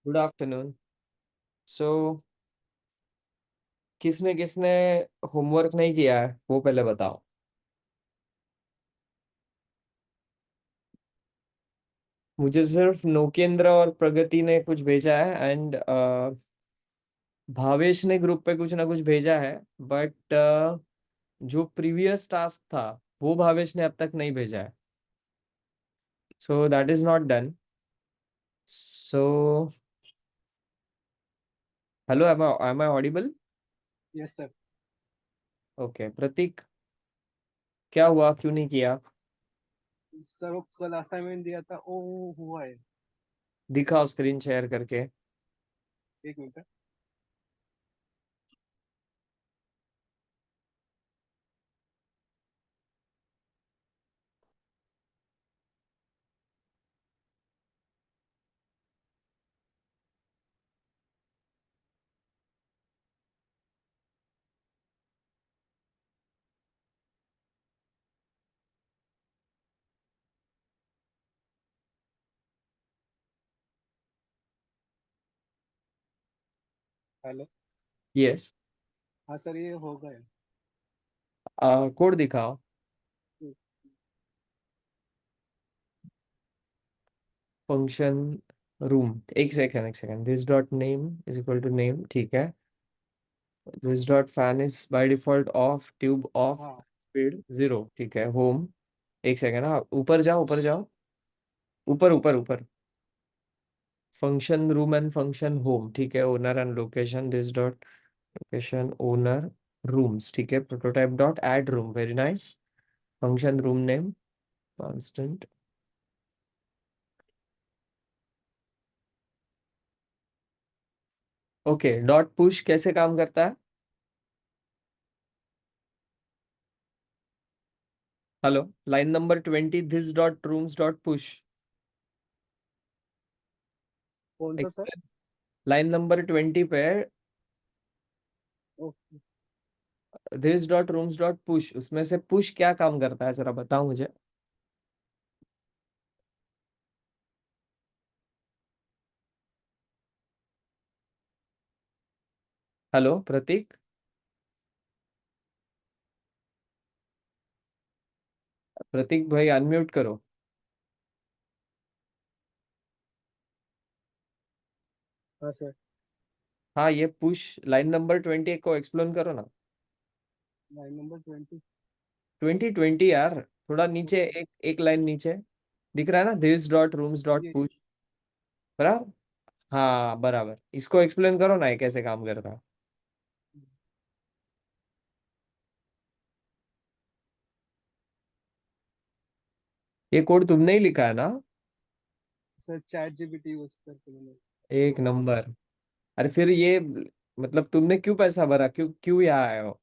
Good afternoon. सो किसने किसने homework नहीं किया है वो पहले बताओ। मुझे सिर्फ नोकेंद्र और प्रगति ने कुछ भेजा है एंड भावेश ने ग्रुप पे कुछ ना कुछ भेजा है। बट जो प्रीवियस टास्क था वो भावेश ने अब तक नहीं भेजा है। So that is not done. So hello, am I audible? Yes sir. Okay Prateek, क्या हुआ, क्यों नहीं किया? सर वो कल असाइनमेंट दिया था वो हुआ है। दिखाओ स्क्रीन शेयर करके। एक मिनट। हेलो। यस। हाँ सर ये हो गया। कोड दिखाओ। फंक्शन रूम, एक second, this dot name is equal to name, ठीक है। This dot fan is by default off, tube off, हाँ स्पीड जीरो, ठीक है। होम, एक सेकंड, हाँ ऊपर जाओ, ऊपर जाओ, ऊपर ऊपर ऊपर। Function room and function home, ठीक है। Owner and location, this dot location owner rooms, ठीक है। Prototype dot add room, very nice. Function room name constant. Okay, dot push कैसे काम करता है? Hello, line number 20, this dot rooms dot push. कौन सा सर? लाइन नंबर 20 पे okay. This dot rooms dot push, उसमें से पुश क्या काम करता है जरा बताओ मुझे। हेलो प्रतीक, प्रतीक भाई अनम्यूट करो। हाँ सर। हाँ, ये पुश लाइन नंबर 20 को एक्सप्लेन करो ना। Line number 20। 20 यार, थोड़ा नीचे, ओके। एक एक लाइन नीचे दिख रहा है ना, दिस डॉट रूम्स डॉट ये पुश। बराबर। हाँ बराबर, इसको एक्सप्लेन करो ना, ये कैसे काम करता है। ये कोड तुमने ही लिखा है ना? सर चैट जीपीटी यूज करके मैंने एक बनाया। नंबर। अरे फिर ये मतलब तुमने क्यों पैसा भरा, क्यों क्यों यहाँ आए हो?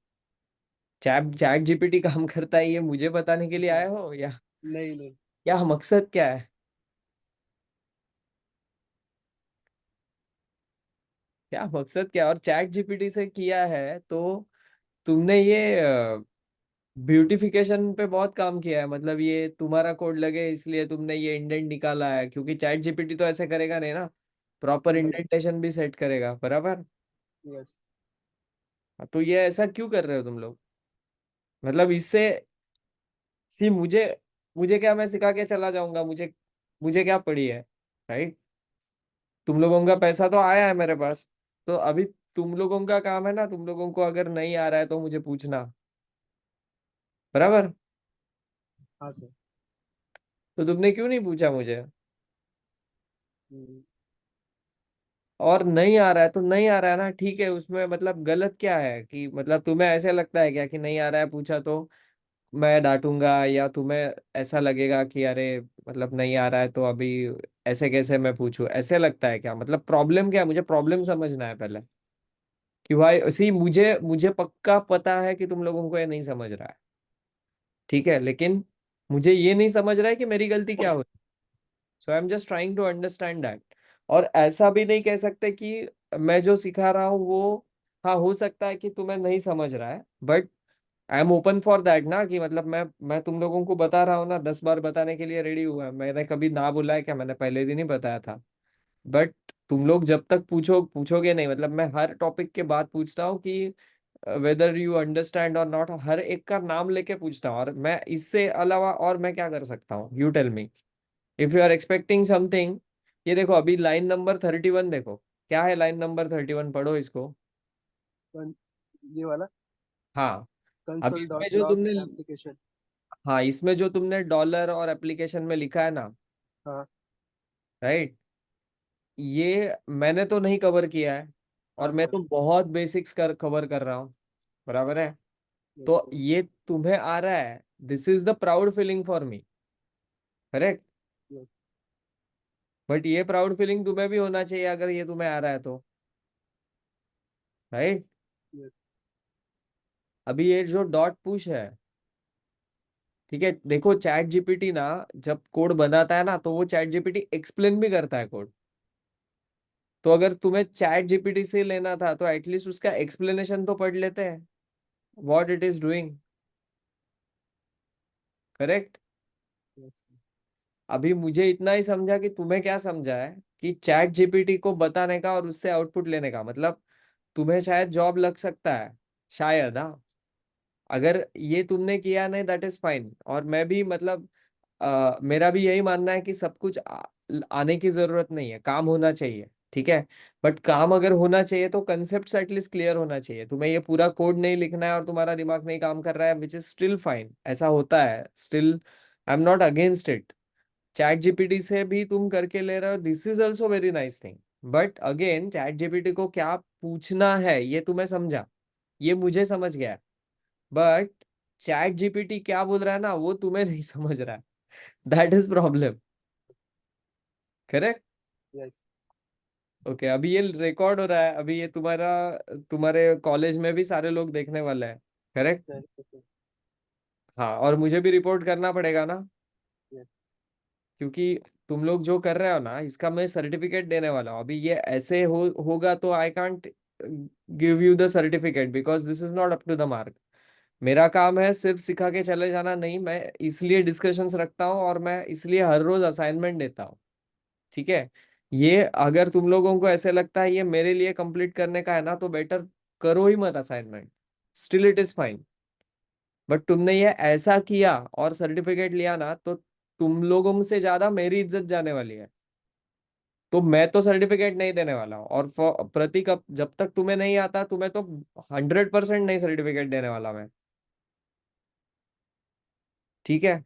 चैट चैट जीपीटी काम करता है ये मुझे बताने के लिए आए हो, या नहीं नहीं। क्या मकसद क्या है? क्या मकसद क्या है? और चैट जीपीटी से किया है तो तुमने ये ब्यूटिफिकेशन पे बहुत काम किया है, मतलब ये तुम्हारा कोड लगे इसलिए तुमने ये इंडेंट निकाला है, क्योंकि चैट जीपीटी तो ऐसे करेगा नहीं ना। प्रॉपर नहीं। इंडेंटेशन भी सेट करेगा, बराबर। यस। तो ये ऐसा क्यों कर रहे हो तुम लोग? मतलब इससे सी मुझे मुझे क्या, मैं सिखा के चला जाऊंगा, मुझे मुझे क्या पड़ी है, राइट? तुम लोगों का पैसा तो आया है मेरे पास, तो अभी तुम लोगों का काम है ना, तुम लोगों को अगर नहीं आ रहा है तो मुझे पूछना, बराबर। हाँ सर। तो तुमने क्यों नहीं पूछा मुझे? हम्म, और नहीं आ रहा है तो नहीं आ रहा है ना, ठीक है। उसमें मतलब गलत क्या है कि मतलब तुम्हें ऐसे लगता है क्या कि नहीं आ रहा है पूछा तो मैं डांटूंगा, या तुम्हें ऐसा लगेगा कि अरे मतलब नहीं आ रहा है तो अभी ऐसे कैसे मैं पूछूं, ऐसे लगता है क्या? मतलब प्रॉब्लम क्या है, मुझे प्रॉब्लम समझना है पहले। कि भाई सी मुझे मुझे पक्का पता है कि तुम लोगों को ये नहीं समझ रहा है, ठीक है, लेकिन मुझे ये नहीं समझ रहा है कि मेरी गलती क्या हुई। So I am just trying to understand that. और ऐसा भी नहीं कह सकते कि मैं जो सिखा रहा हूँ वो, हाँ हो सकता है कि तुम्हें नहीं समझ रहा है, but I am open for that ना, कि मतलब मैं तुम लोगों को बता रहा हूँ ना, 10 बार बताने के लिए रेडी हुआ है। मैंने कभी ना बोला है क्या? मैंने पहले दिन ही बताया था। बट तुम लोग जब तक पूछोगे नहीं, मतलब मैं हर टॉपिक के बाद पूछता हूँ कि वेदर यू अंडरस्टैंड और नॉट, हर एक का नाम लेके पूछता हूँ, और मैं इससे अलावा और मैं क्या कर सकता हूँ, you tell me. If you are expecting something, ये देखो अभी लाइन नंबर 31 देखो, क्या है लाइन नंबर 31, पढ़ो इसको। कन- ये वाला हाँ। अभी कंसोल इसमें डॉट जो लॉग तुमने, एप्लीकेशन। हाँ इसमें जो तुमने डॉलर और एप्लीकेशन में लिखा है ना, हाँ राइट, ये मैंने तो नहीं कवर किया है, और हाँ मैं सर। तो बहुत बेसिक्स कवर कर रहा हूँ, बराबर है। यस तो सर। ये तुम्हें आ रहा है, this is the proud feeling for me, correct. Yes but ये प्राउड फीलिंग तुम्हें भी होना चाहिए अगर ये तुम्हें आ रहा है तो, राइट। यस। अभी ये जो डॉट पुश है, ठीक है, देखो चैट जीपीटी ना जब कोड बनाता है ना, तो वो चैट जीपीटी एक्सप्लेन भी करता है कोड। तो अगर तुम्हें चैट जीपीटी से लेना था तो एटलीस्ट उसका एक्सप्लेनेशन तो पढ़ लेते हैं, what it is doing, correct. Yes अभी मुझे इतना ही समझा कि तुम्हें क्या समझा है, कि चैट जीपीटी को बताने का और उससे आउटपुट लेने का मतलब तुम्हें शायद जॉब लग सकता है, शायद, हाँ। अगर ये तुमने किया नहीं, दैट इज फाइन, और मैं भी मतलब मेरा भी यही मानना है कि सब कुछ आने की जरूरत नहीं है, काम होना चाहिए, ठीक है। बट काम अगर होना चाहिए तो कंसेप्ट एटलीस्ट क्लियर होना चाहिए, तुम्हें ये पूरा कोड नहीं लिखना है और तुम्हारा दिमाग नहीं काम कर रहा है, विच इज स्टिल फाइन, ऐसा होता है still, I am not against it. Chat GPT से भी तुम करके ले रहे हो, this is also very nice thing. But again chat GPT को क्या पूछना है ये तुम्हें समझा, ये मुझे समझ गया, बट चैट जीपीटी क्या बोल रहा है ना वो तुम्हें नहीं समझ रहा है, that is problem, correct. Yes. Okay, अभी ये रिकॉर्ड हो रहा है, अभी ये तुम्हारे कॉलेज में भी सारे लोग देखने वाले हैं, करेक्ट। यस हाँ, और मुझे भी रिपोर्ट करना पड़ेगा ना, यस। क्योंकि तुम लोग जो कर रहे हो ना इसका मैं सर्टिफिकेट देने वाला हूँ। अभी ये ऐसे होगा तो I can't give you the certificate because this is not up to the mark. मेरा काम है सिर्फ सिखा के चले जाना नहीं, मैं इसलिए डिस्कशंस रखता हूँ और मैं इसलिए हर रोज असाइनमेंट देता हूँ, ठीक है। ये अगर तुम लोगों को ऐसे लगता है ये मेरे लिए कंप्लीट करने का है ना, तो बेटर करो ही मत assignment, still it is fine. But तुमने ये ऐसा किया और सर्टिफिकेट लिया ना, तो तुम लोगों से ज्यादा मेरी इज्जत जाने वाली है। तो मैं तो सर्टिफिकेट नहीं देने वाला हूँ, और प्रतीक अब जब तक तुम्हें नहीं आता तुम्हें तो 100% नहीं सर्टिफिकेट देने वाला मैं, ठीक है।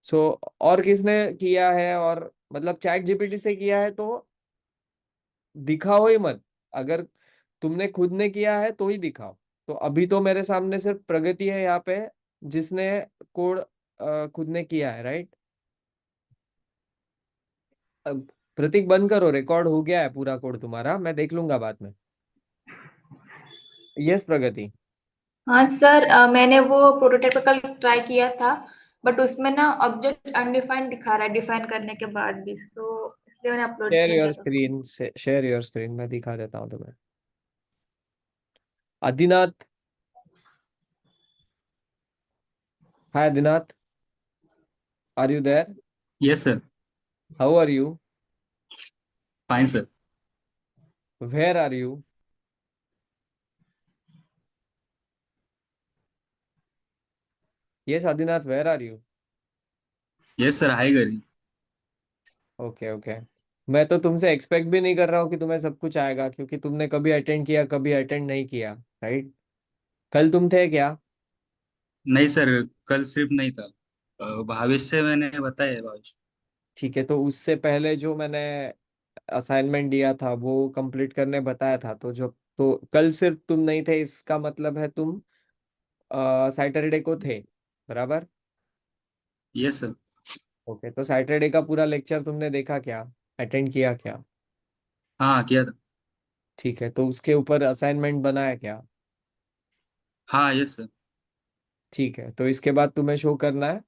सो और किसने किया है, और मतलब चैट जीपीटी से किया है तो दिखाओ ही मत, अगर तुमने खुद ने किया है तो ही दिखाओ। तो अभी तो मेरे सामने सिर्फ प्रगति है यहाँ पे, जिसने कोड खुद ने किया है, राइट। अब प्रतीक बंद करो, रिकॉर्ड हो गया है पूरा कोड तुम्हारा, मैं देख लूंगा बाद में। यस प्रगति। हाँ सर, मैंने वो प्रोटोटाइप का कल ट्राई किया था, बट उसमें ना ऑब्जेक्ट अनडिफाइंड दिखा रहा है डिफाइन करने के बाद भी, तो इसलिए मैंने अपलोड शेयर नहीं योर किया था उसको। स्क्रीन, शेयर योर स्क्रीन, मैं दिखा देता हूँ तुम्हें। Adinath, hi Adinath, are you there, Yes, sir. How are you, Fine, sir. Where are you, yes Adinath, where are you. Yes, sir. Hi, Gary. Okay okay, मैं तो तुमसे एक्सपेक्ट भी नहीं कर रहा हूँ कि तुम्हें सब कुछ आएगा, क्योंकि तुमने कभी अटेंड किया कभी अटेंड नहीं किया, राइट। कल तुम थे क्या? नहीं सर, कल सिर्फ नहीं था। भावेश से मैंने बताया है, भावेश। ठीक है, तो उससे पहले जो मैंने असाइनमेंट दिया था वो कंप्लीट करने बताया था, तो जो, तो कल सिर्फ तुम नहीं थे इसका मतलब है तुम सैटरडे को थे, बराबर। Yes sir. ओके, तो सैटरडे का पूरा लेक्चर तुमने देखा क्या, अटेंड किया क्या? हाँ, किया था। ठीक है, तो उसके ऊपर असाइनमेंट बनाया क्या? हाँ, यस सर। ठीक है, तो इसके बाद तुम्हें शो करना है,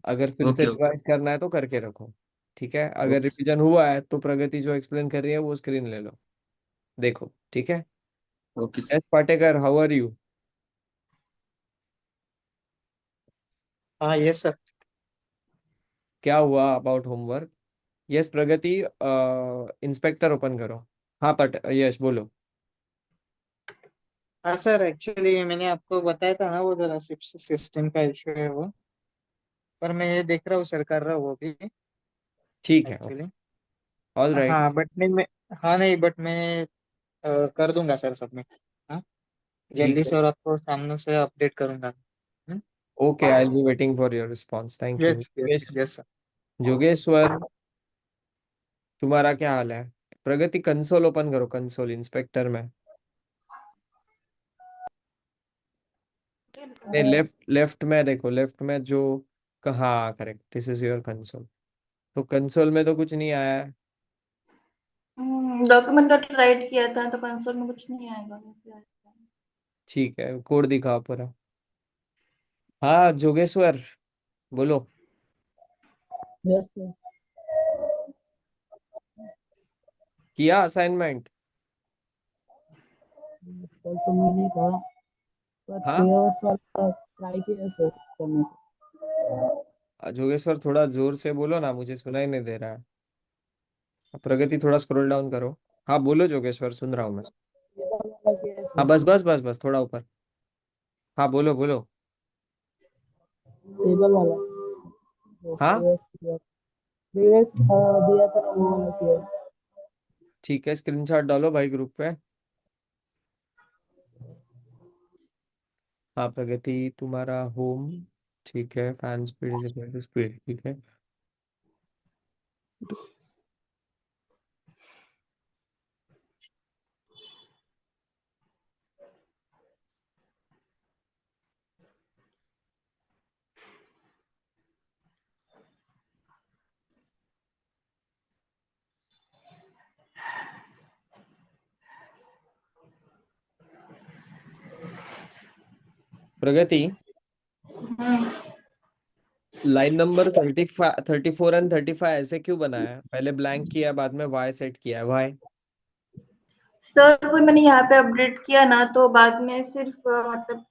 अगर फिर से ओके ओके। रिवाइज करना है तो करके रखो, ठीक है। अगर ओके रिवीजन हुआ है तो प्रगति जो एक्सप्लेन कर रही है वो स्क्रीन ले लो, देखो, ठीक है। Okay sir. S Patekar, how are you? हाँ यस सर। क्या हुआ about homework? Yes Pragati, inspector open करो। हाँ पट यश बोलो। हाँ सर, एक्चुअली मैंने आपको बताया था ना, वो जरा सिस्टम का इशू है वो। पर मैं ये देख रहा हूँ सर, कर रहा हूँ वो भी ठीक है, एक्चुअली। All right. हाँ बट नहीं मैं हाँ नहीं बट मैं कर दूंगा सर सबमिट। हाँ, ठीक जल्दी है, से, और आपको सामने से अपडेट करूंगा। Okay, I will be waiting for your response, thank you. Yes yes Yogesh, yes sir. Yogeshwar, तुम्हारा क्या हाल है? प्रगति कंसोल ओपन करो, कंसोल इंस्पेक्टर में। नहीं, लेफ्ट लेफ्ट में देखो, लेफ्ट में जो, कहाँ, correct, this is your console. तो कंसोल में तो कुछ नहीं आया है। डॉक्यूमेंट डॉट राइट किया था तो कंसोल में कुछ नहीं आएगा क्या? ठीक है, कोड दिखाओ पूरा। हाँ जोगेश्वर, बोलो। Yes sir. किया असाइनमेंट? कल तो मैंने कहा, पर हाँ पेयर्स वाला ट्राई किया सर करने को। जोगेश्वर, थोड़ा जोर से बोलो ना, मुझे सुनाई नहीं दे रहा है। प्रगति थोड़ा स्क्रॉल डाउन करो। हाँ बोलो जोगेश्वर, सुन रहा हूँ मैं। ये वाला किया है हाँ सर। बस बस बस बस, थोड़ा ऊपर। हाँ बोलो बोलो। टेबल वाला जो हाँ प्रीवियस दिया था वो वाला किया है। ठीक है, स्क्रीनशॉट डालो भाई ग्रुप पे। हाँ प्रगति, तुम्हारा होम, ठीक है, fan speed is equal to speed, ठीक है। प्रगति, हम्म। लाइन नंबर 34 एंड 35 ऐसे क्यों बनाया? पहले ब्लैंक किया, बाद में वाई सेट किया, वाई? सर वो मैंने यहाँ पे अपडेट किया ना तो बाद में सिर्फ मतलब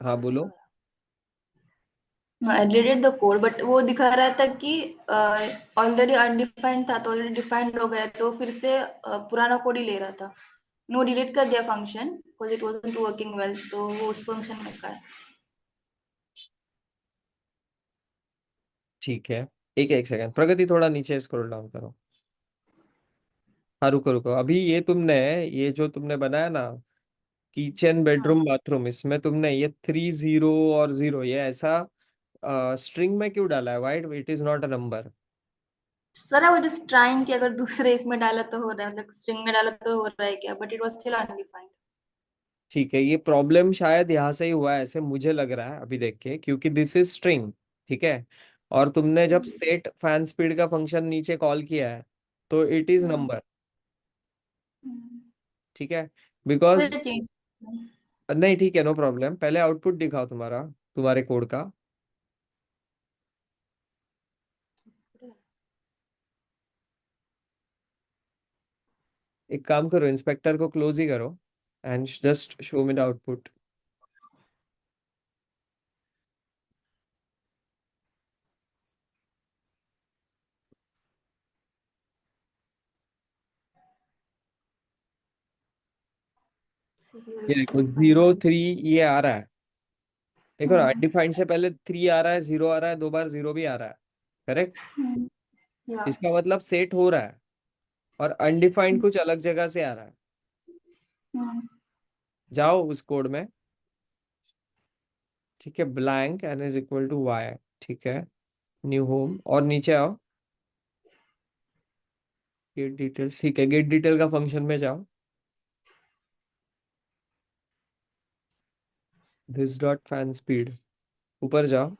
हाँ बोलो। आई डिलीटेड द कोड बट वो दिखा रहा था कि ऑलरेडी अनडिफाइंड था तो ऑलरेडी डिफाइंड हो गया तो फिर से पुराना कोड ही ले रहा था। नो डिलीट कर दिया function because it wasn't working well तो वो उस फंक्शन में का है। ठीक है, एक सेकंड प्रगति, थोड़ा नीचे स्क्रॉल डाउन करो। हाँ रुको रुको, अभी ये तुमने, ये जो तुमने बनाया ना, किचन हाँ बेडरूम बाथरूम, इसमें तुमने ये 30 और 0 ये ऐसा स्ट्रिंग में क्यों डाला है? White, it is not a number. Sir I was just trying कि अगर दूसरे इसमें डाला तो हो रहा है मतलब स्ट्रिंग में डाला तो हो रहा है क्या but it was still undefined. ठीक है, ये प्रॉब्लम शायद यहाँ से ही हुआ है, ऐसे मुझे लग रहा है अभी देख के, क्योंकि दिस इज स्ट्रिंग, ठीक है। और तुमने जब सेट फैन स्पीड का फंक्शन नीचे कॉल किया है, तो इट इज नंबर, ठीक है। बिकॉज, फिर चेंज। नहीं ठीक है, नो प्रॉब्लम, पहले आउटपुट दिखाओ तुम्हारा, तुम्हारे कोड का। एक काम करो, इंस्पेक्टर को क्लोज ही करो and just show me the output. ये देखो 0 3 ये आ रहा है, देखो ना, अनडिफाइंड से पहले 3 आ रहा है, 0 आ रहा है, 2 बार 0 भी आ रहा है, करेक्ट। या इसका मतलब सेट हो रहा है, और अनडिफाइंड कुछ अलग जगह से आ रहा है। जाओ उस कोड में, ठीक है, blank N is equal to Y, ठीक है, न्यू होम, और नीचे आओ, गेट डिटेल्स, ठीक है, गेट डिटेल का फंक्शन में जाओ, दिस डॉट फैन स्पीड, ऊपर जाओ।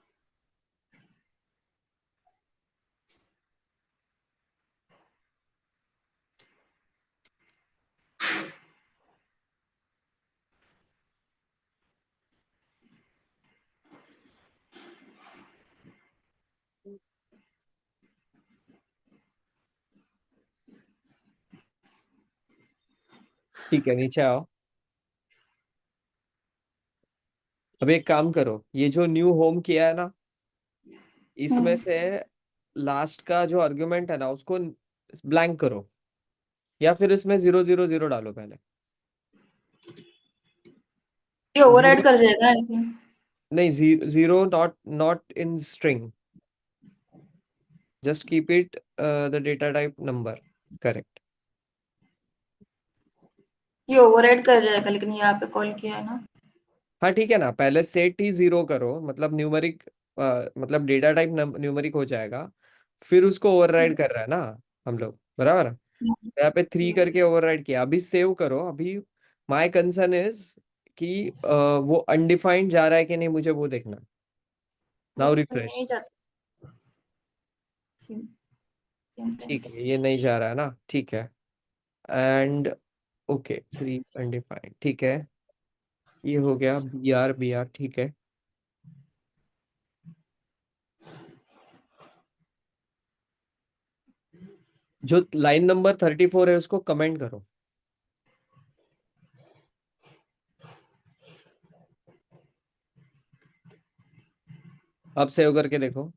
ठीक है, नीचे आओ। अब एक काम करो, ये जो न्यू होम किया है ना, इसमें से लास्ट का जो आर्ग्यूमेंट है ना उसको ब्लैंक करो, या फिर इसमें 0 0 0 डालो पहले। ये ओवरराइड जीरो, कर जाएगा आई थिंक। नहीं, zero not not in string, just keep it the data type number, correct. ये ओवरराइड कर जाएगा, लेकिन यहाँ पे कॉल किया है ना। हाँ ठीक है ना, पहले सेट ही जीरो करो, मतलब न्यूमेरिक, मतलब डेटा टाइप न्यूमेरिक हो जाएगा, फिर उसको ओवरराइड कर रहा है ना हम लोग, बराबर। यहाँ पे 3 करके ओवरराइड किया, अभी सेव करो। अभी माय कंसर्न इज कि वो अनडिफाइंड जा रहा है कि नहीं, मुझे वो देखना। Now refresh. नहीं जाता। सेम सेम ठीक सेम। है, ये नहीं जा रहा है ना, ठीक है। एंड ओके, 3 अनडिफाइंड, ठीक है। ये हो गया बी आर, ठीक है। जो लाइन नंबर 34 है उसको कमेंट करो। अब सेव करके देखो,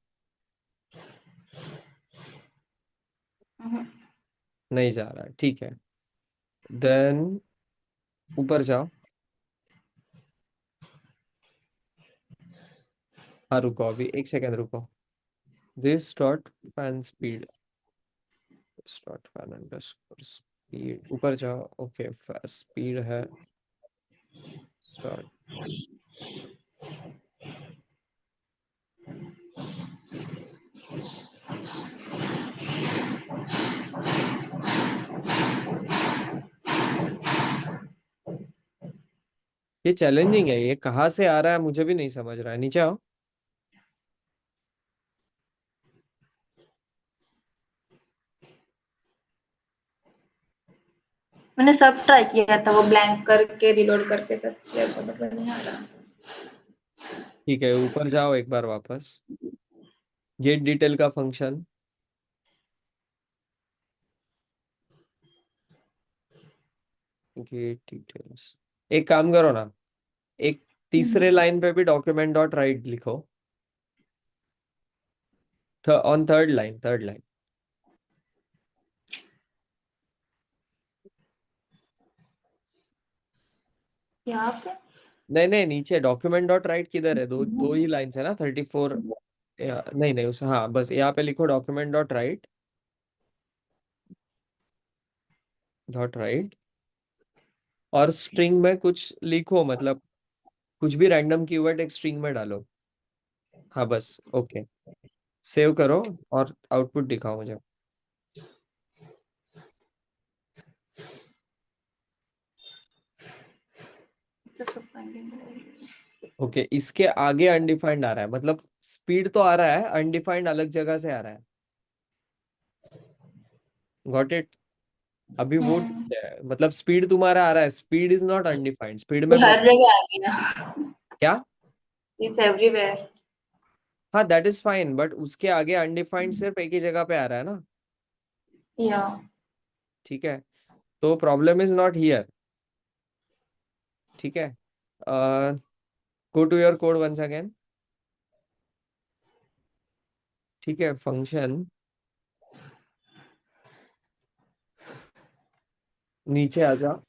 नहीं जा रहा है, ठीक है। देन ऊपर जाओ। हाँ रुको, अभी एक सेकेंड रुको। This dot fan speed, dot fan underscore speed, ऊपर जाओ। ओके, स्पीड है स्टार्ट। ये चैलेंजिंग है, ये कहाँ से आ रहा है मुझे भी नहीं समझ रहा है। नीचे आओ। मैंने सब ट्राई किया था, वो ब्लैंक करके रिलोड करके सब किया था, बट वो नहीं आ रहा। ठीक है, ऊपर जाओ एक बार वापस। गेट डिटेल का फंक्शन, गेट डिटेल्स। एक काम करो ना, एक तीसरे लाइन पे भी डॉक्यूमेंट डॉट राइट लिखो, on third line, third line. यहाँ पे नहीं नहीं, नीचे डॉक्यूमेंट डॉट राइट किधर है? दो दो ही लाइन्स है ना, 34। नहीं नहीं, उस, हाँ बस यहाँ पे लिखो document dot right, dot right, और स्ट्रिंग में कुछ लिखो, मतलब कुछ भी रैंडम कीवर्ड एक स्ट्रिंग में डालो। हाँ बस, ओके। सेव करो और आउटपुट दिखाओ मुझे। तो सब pending। ओके, इसके आगे अनडिफाइंड आ रहा है, मतलब स्पीड तो आ रहा है, अनडिफाइंड अलग जगह से आ रहा है। Got it? अभी वो ठीक है, मतलब स्पीड तुम्हारा आ रहा है, speed is not undefined, speed ये में हर जगह आ गया। क्या? It's everywhere. हाँ दैट इज फाइन, बट उसके आगे अनडिफाइंड सिर्फ एक ही जगह पे आ रहा है ना। या ठीक है, तो प्रॉब्लम इज नॉट हियर। ठीक है, go to your code once again. ठीक है, फंक्शन नीचे आ जा।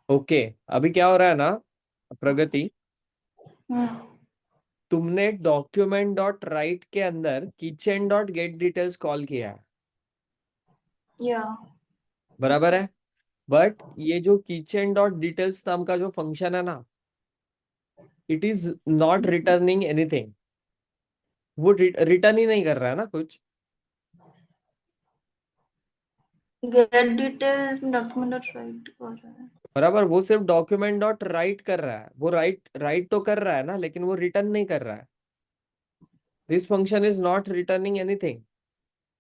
ओके, अभी क्या हो रहा है ना, प्रगति, तुमने डॉक्यूमेंट डॉट राइट के अंदर kitchen dot gate details call किया है, या बराबर है। बट ये जो किचन डॉट डिटेल्स नाम का जो फंक्शन है ना, it is not returning anything. वो रिटर्न ही नहीं कर रहा है ना कुछ। गेट डिटेल्स में डॉक्यूमेंट डॉट राइट कर रहा है। बराबर, वो सिर्फ डॉक्यूमेंट डॉट राइट कर रहा है, वो राइट राइट तो कर रहा है ना, लेकिन वो रिटर्न नहीं कर रहा है। This function is not returning anything,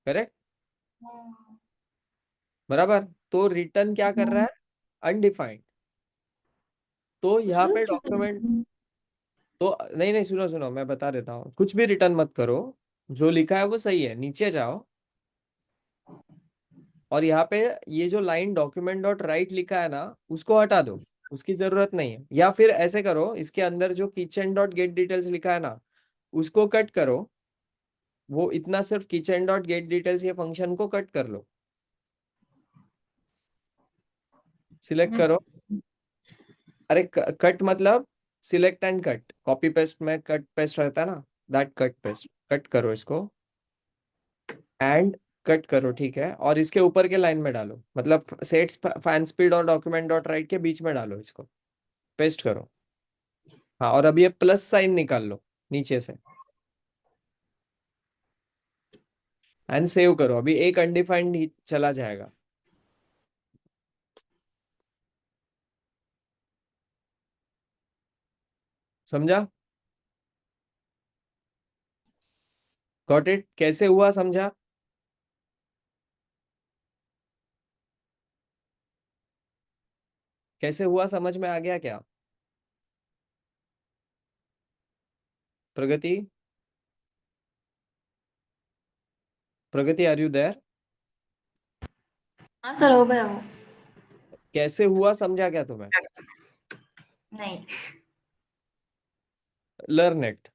correct? बराबर, तो रिटर्न क्या कर रहा है? अनडिफाइंड। तो यहाँ पे डॉक्यूमेंट, तो नहीं नहीं, सुनो सुनो, मैं बता देता हूँ, कुछ भी रिटर्न मत करो, जो लिखा है वो सही है, नीचे जाओ और यहाँ पे ये जो लाइन डॉक्यूमेंट डॉट राइट लिखा है ना, उसको हटा दो, उसकी जरूरत नहीं है। या फिर ऐसे करो, इसके अंदर जो किचन डॉट गेट डिटेल्स लिखा है ना, उसको कट करो, वो इतना सिर्फ किचन डॉट गेट डिटेल्स ये फंक्शन को कट कर लो, सिलेक्ट करो। अरे कट मतलब select and cut, copy paste में कट पेस्ट रहता है ना, दैट कट पेस्ट, कट करो इसको एंड कट करो, ठीक है। और इसके ऊपर के लाइन में डालो, मतलब सेट्स फैन स्पीड और डॉक्यूमेंट डॉट राइट के बीच में डालो इसको, पेस्ट करो। हाँ, और अब ये प्लस साइन निकाल लो नीचे से एंड सेव करो। अभी एक अनडिफाइंड ही चला जाएगा। समझा? Got it? कैसे हुआ समझा? कैसे हुआ समझ में आ गया क्या? प्रगति, प्रगति, आर यू देयर? हाँ सर, हो गया वो। कैसे हुआ समझा क्या तुम्हें? नहीं। लर्न इट,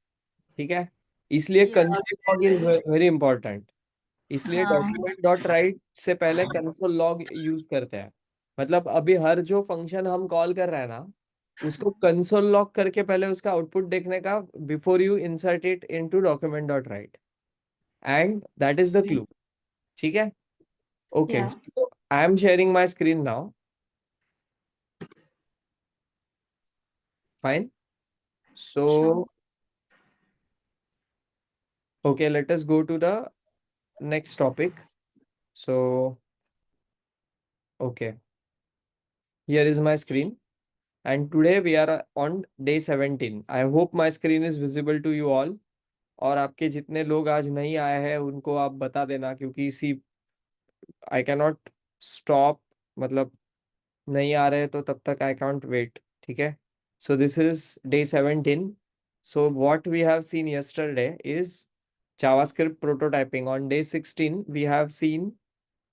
ठीक है। इसलिए Yeah. Console log is very important. इसलिए हाँ। डॉक्यूमेंट डॉट राइट से पहले कंसोल लॉग यूज करते हैं। मतलब अभी हर जो फंक्शन हम कॉल कर रहे हैं ना, उसको कंसोल लॉग करके पहले उसका आउटपुट देखने का, before you insert it into document dot right, and that is the clue, ठीक है। Okay, Yeah. I am sharing my screen now. Fine, so Sure. okay, let us go to the next topic. So okay, here is my screen and today we are on day 17. I hope my screen is visible to you all. और आपके जितने लोग आज नहीं आए हैं उनको आप बता देना, क्योंकि इसी आई कैनॉट स्टॉप, मतलब नहीं आ रहे तो तब तक आई कांट वेट, ठीक है। So this is day 17. So what we have seen yesterday is JavaScript prototyping. On day 16 we have seen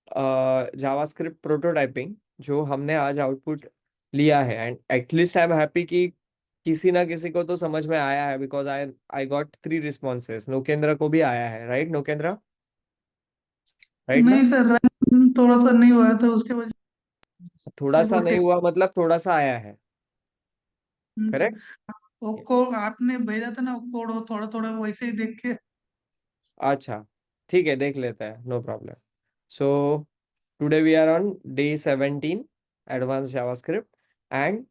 JavaScript prototyping, जो हमने आज आउटपुट लिया है। And at least I am happy कि किसी ना किसी को तो समझ में आया है, because I I got 3 responses. Nokendra को भी आया है, राइट नोकेंद्र? राइट ना? नहीं सर, रन थोड़ा सा नहीं हुआ था, उसके वजह थोड़ा से सा वो नहीं हुआ मतलब थोड़ा सा आया है, सर, करेक्ट? वो कोड आपने भेजा था ना, वो कोड वो थोड़ा थोड़ा वैसे ही देख के। अच्छा, ठीक है, देख लेते हैं, no problem. So today we are on day 17, advance JavaScript, and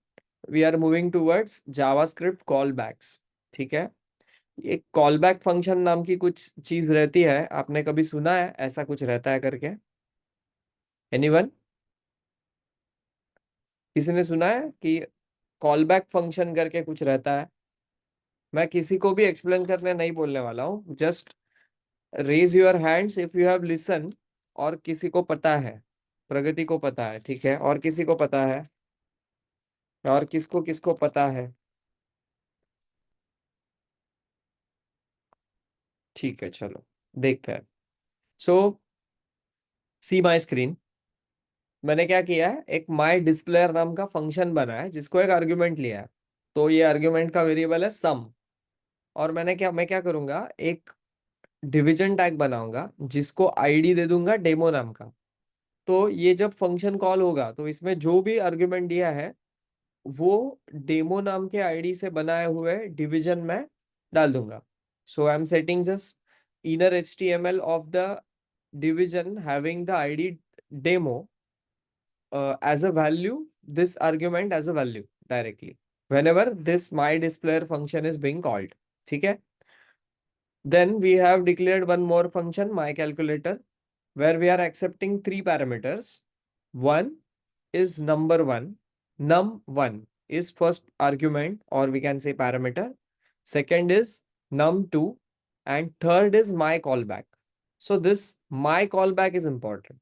we are moving towards JavaScript callbacks, ठीक है। एक कॉल बैक फंक्शन नाम की कुछ चीज रहती है, आपने कभी सुना है ऐसा कुछ रहता है करके? एनीवन? किसी ने सुना है कि कॉल बैक फंक्शन करके कुछ रहता है? मैं किसी को भी एक्सप्लेन करने नहीं बोलने वाला हूँ, just raise your hands if you have listen. और किसी को पता है? प्रगति को पता है, ठीक है, और किसी को पता है? और किसको किसको पता है? ठीक है, चलो देखते हैं। सो सी माई स्क्रीन, मैंने क्या किया है, एक माई डिस्प्लेयर नाम का फंक्शन बना है जिसको एक आर्ग्यूमेंट लिया है। तो ये आर्ग्यूमेंट का वेरिएबल है सम। और मैं क्या करूंगा, एक डिवीजन टैग बनाऊंगा जिसको आईडी दे दूंगा डेमो नाम का। तो ये जब फंक्शन कॉल होगा तो इसमें जो भी आर्ग्यूमेंट दिया है वो डेमो नाम के आईडी से बनाए हुए डिवीजन में डाल दूंगा। So I am setting just inner HTML of the division having the ID demo as a value, this argument as a value directly whenever this my displayer function is being called, ठीक है। Then we have declared one more function, my calculator, where we are accepting 3 parameters. One is number one. Num1 is first argument, or we can say parameter. Second is num2, and third is my callback. So this my callback is important.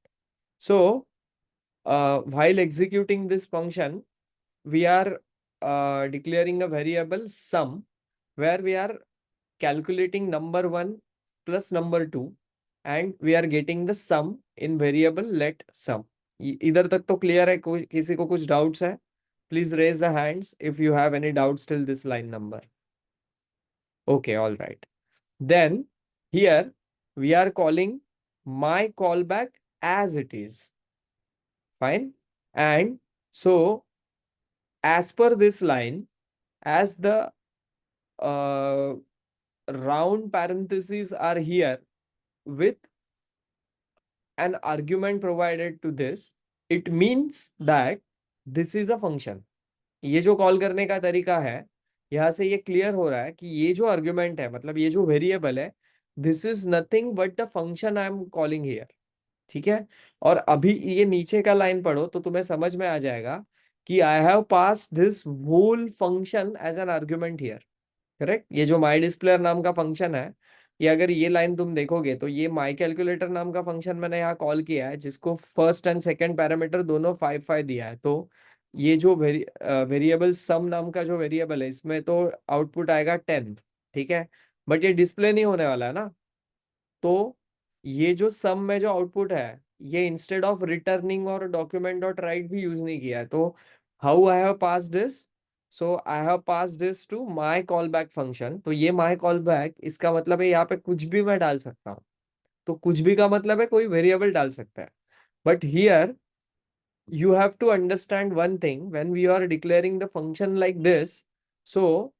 So while executing this function, we are declaring a variable sum, where we are calculating number 1 plus number 2 and we are getting the sum in variable let sum. इधर तक तो clear है? कोई किसी को कुछ doubts है? Please raise the hands if you have any doubts till this line number. Okay, all right. Then here we are calling my callback as it is. Fine. And so as per this line, as the round parentheses are here with an argument provided to this, it means that this is a function. ये जो call करने का तरीका है, यहाँ से ये clear हो रहा है कि ये जो आर्ग्यूमेंट है, मतलब ये जो वेरिएबल है, this is nothing but the function I am calling here. ठीक है. और अभी ये नीचे का लाइन पढ़ो तो तुम्हें समझ में आ जाएगा कि I have pass this whole function as an argument here. Correct. ये जो माई डिस्प्लेयर नाम का फंक्शन है, ये अगर ये लाइन तुम देखोगे तो ये माई कैलकुलेटर नाम का फंक्शन मैंने यहाँ कॉल किया है, जिसको फर्स्ट एंड सेकंड पैरामीटर दोनों 5 दिया है. तो ये जो वेरिएबल सम नाम का जो वेरिएबल है, इसमें तो आउटपुट आएगा 10. ठीक है. बट ये डिस्प्ले नहीं होने वाला है ना. तो ये जो सम में जो आउटपुट है, ये इंस्टेड ऑफ रिटर्निंग और डॉक्यूमेंट डॉट राइट भी यूज नहीं किया है. तो how I have pass this? So I have pass this to my call back function. तो ये माई कॉल बैक, इसका मतलब है यहाँ पे कुछ भी मैं डाल सकता हूँ. तो कुछ भी का मतलब है कोई वेरिएबल डाल सकता है. But here you have to understand one thing when we are declaring the function like this. So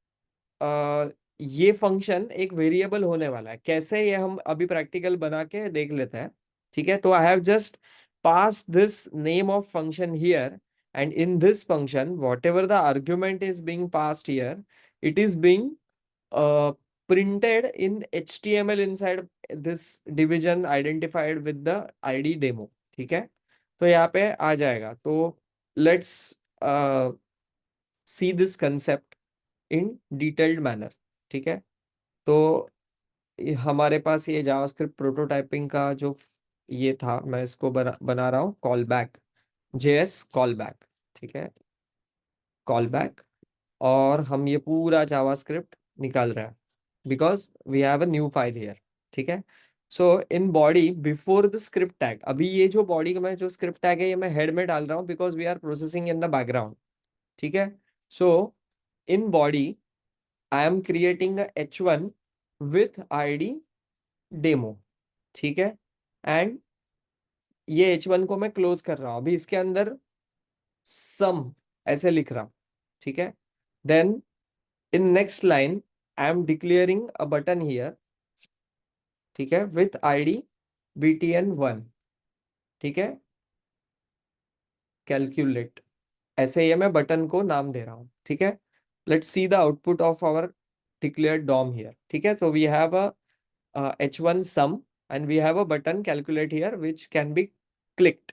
ये फंक्शन एक वेरिएबल होने वाला है. कैसे, ये हम अभी प्रैक्टिकल बना के देख लेते हैं. ठीक है. तो I have just pass this name of function here and in this function whatever the argument is being passed here, it is being printed in HTML inside this division identified with the ID demo. ठीक है. तो यहाँ पे आ जाएगा. तो let's see this concept in detailed manner. ठीक है. तो हमारे पास ये जावास्क्रिप्ट प्रोटोटाइपिंग का जो ये था, मैं इसको बना रहा हूँ call back, JS call back. ठीक है. Call back. और हम ये पूरा जावास्क्रिप्ट निकाल रहे हैं because we have a new file here. ठीक है. So in body before the script tag, अभी ये जो बॉडी में जो स्क्रिप्ट टैग है ये मैं हेड में डाल रहा हूँ because we are processing in the background. ठीक है. So in body I am creating H1 with ID demo. ठीक है. एंड ये H1 को मैं क्लोज कर रहा हूँ. अभी इसके अंदर सम ऐसे लिख रहा हूँ. ठीक है. Then in next line I am declaring a button here. ठीक है. With ID btn1. ठीक है. कैलकुलेट, ऐसे ये मैं बटन को नाम दे रहा हूँ. ठीक है. Let's see the output of our declared DOM here. ठीक है. तो we have a H1 sum and we have a button calculate here which can be clicked.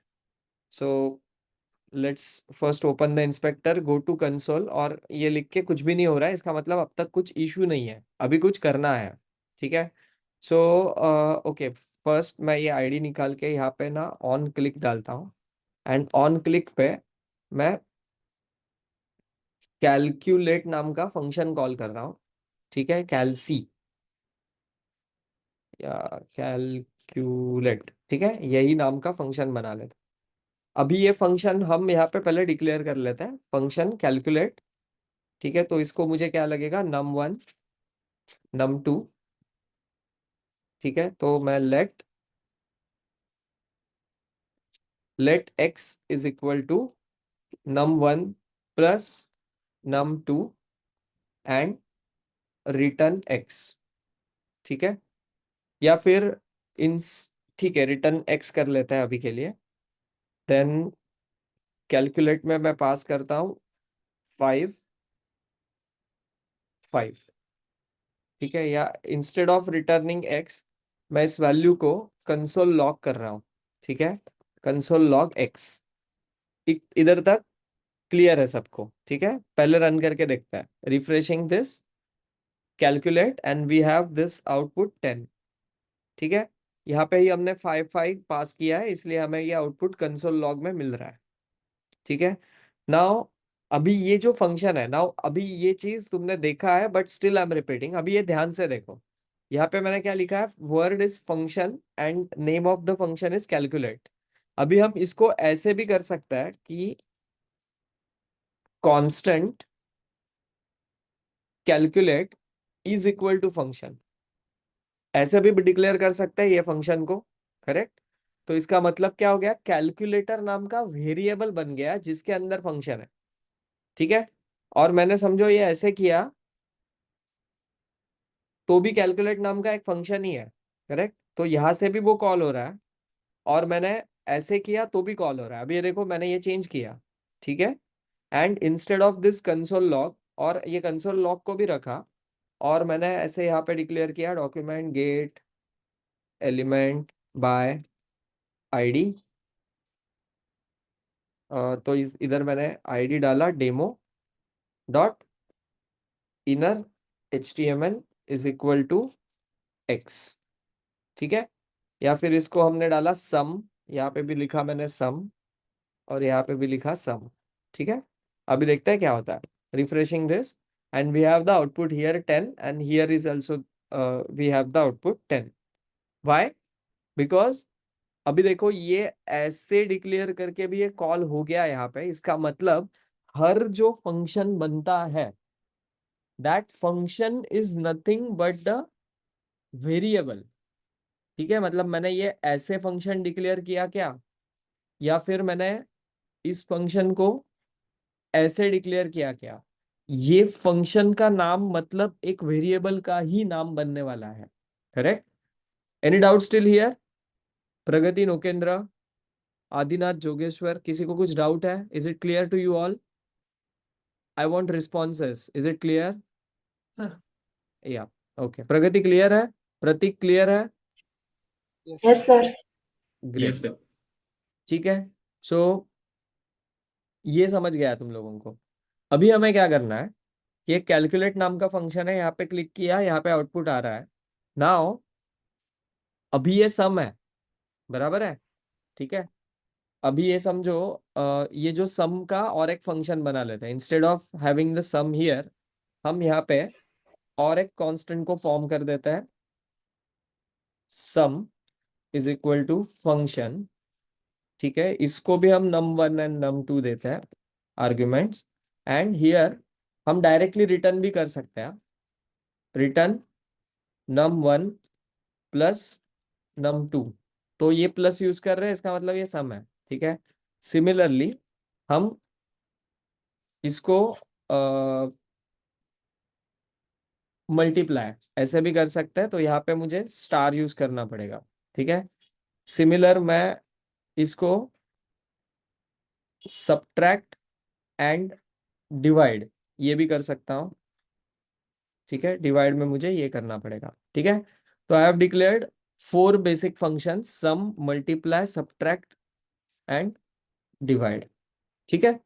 So let's first open the inspector, go to console. और ये लिख के कुछ भी नहीं हो रहा है, इसका मतलब अब तक कुछ इशू नहीं है, अभी कुछ करना है. ठीक है. सो ओके, फर्स्ट मैं ये ID निकाल के यहाँ पे ना ऑन क्लिक डालता हूँ. एंड ऑन क्लिक पे मैं कैलकुलेट नाम का फंक्शन कॉल कर रहा हूँ. ठीक है. कैलसी या कैलकुलेट. ठीक है. यही नाम का फंक्शन बना लेते. अभी ये फंक्शन हम यहाँ पे पहले डिक्लेयर कर लेते हैं, फंक्शन कैलकुलेट. ठीक है. तो इसको मुझे क्या लगेगा, num1 num2. ठीक है. तो मैं let x is equal to num1 plus num2 and return x. ठीक है. या फिर इन, ठीक है, रिटर्न x कर लेते हैं अभी के लिए. देन कैलकुलेट में मैं पास करता हूँ 5 5. ठीक है. या इंस्टेड ऑफ रिटर्निंग x, मैं इस वैल्यू को कंसोल लॉग कर रहा हूँ. ठीक है. Console log x. इधर तक क्लियर है सबको? ठीक है. पहले रन करके देखते हैं. Refreshing this calculate and we have this output 10. ठीक है. यहाँ पे ही हमने 5 पास किया है, इसलिए हमें ये आउटपुट कंसोल लॉग में मिल रहा है. ठीक है. नाउ अभी ये जो फंक्शन है नाउ, अभी ये चीज तुमने देखा है but still I am repeating. अभी ये ध्यान से देखो, यहाँ पे मैंने क्या लिखा है, word is function and name of the function is calculate. अभी हम इसको ऐसे भी कर सकते हैं कि constant calculate is equal to function, ऐसे भी डिक्लेयर कर सकते हैं ये फंक्शन को। करेक्ट। तो इसका मतलब क्या हो गया, कैलकुलेटर नाम का वेरिएबल बन गया जिसके अंदर फंक्शन है। ठीक है। और मैंने समझो ये ऐसे किया तो भी कैलकुलेट नाम का एक फंक्शन ही है। करेक्ट। तो यहां से भी वो कॉल हो रहा है, और मैंने ऐसे किया तो भी कॉल हो रहा है। अभी ये देखो मैंने ये चेंज किया। ठीक है। And instead of this console log, और ये कंसोल लॉग को भी रखा, और मैंने ऐसे यहाँ पे डिक्लेयर किया document get element by ID. तो इधर मैंने आईडी डाला demo dot inner HTML is equal to X. ठीक है। या फिर इसको हमने डाला सम, यहाँ पे भी लिखा मैंने सम, और यहाँ पे भी लिखा सम। ठीक है। अभी देखते हैं क्या होता है। Refreshing this, and we have the output here 10 and here is also we have the output 10। Why? Because अभी देखो ये ऐसे डिक्लेयर करके भी ये कॉल हो गया यहाँ पे। इसका मतलब हर जो फंक्शन बनता है that function is nothing but the variable. ठीक है। मतलब मैंने ये ऐसे फंक्शन डिक्लेयर किया क्या, या फिर मैंने इस फंक्शन को ऐसे डिक्लेयर किया क्या, ये फंक्शन का नाम मतलब एक वेरिएबल का ही नाम बनने वाला है। Correct. Any doubt still here? Pragati, Nokendra, Adinath, Jogeshwar, किसी को कुछ डाउट है? Is it clear to you all? I want responses. Is it clear? Sir. या ओके, प्रगति क्लियर है, प्रतीक क्लियर है? Yes yes sir. Sir. Great. Yes sir. ठीक है। सो ये समझ गया तुम लोगों को। अभी हमें क्या करना है, ये कैलकुलेट नाम का फंक्शन है, यहाँ पे क्लिक किया, यहाँ पे आउटपुट आ रहा है। नाउ अभी ये सम है, बराबर है। ठीक है। अभी ये समझो, ये जो सम का और एक फंक्शन बना लेते हैं। Instead of having the sum here, हम यहाँ पे और एक कांस्टेंट को फॉर्म कर देते हैं, sum is equal to function. ठीक है। इसको भी हम num1 एंड num2 देते हैं आर्ग्यूमेंट्स। एंड हियर हम डायरेक्टली रिटर्न भी कर सकते हैं, रिटर्न num1 प्लस num2। तो ये प्लस यूज कर रहे हैं, इसका मतलब ये सम है। ठीक है। सिमिलरली हम इसको मल्टीप्लाई ऐसे भी कर सकते हैं, तो यहाँ पे मुझे स्टार यूज करना पड़ेगा। ठीक है। सिमिलर मैं इसको सब्ट्रैक्ट एंड डिवाइड ये भी कर सकता हूँ। ठीक है। डिवाइड में मुझे ये करना पड़ेगा। ठीक है। तो I have declared 4 basic function, sum, multiply, subtract and divide. ठीक है।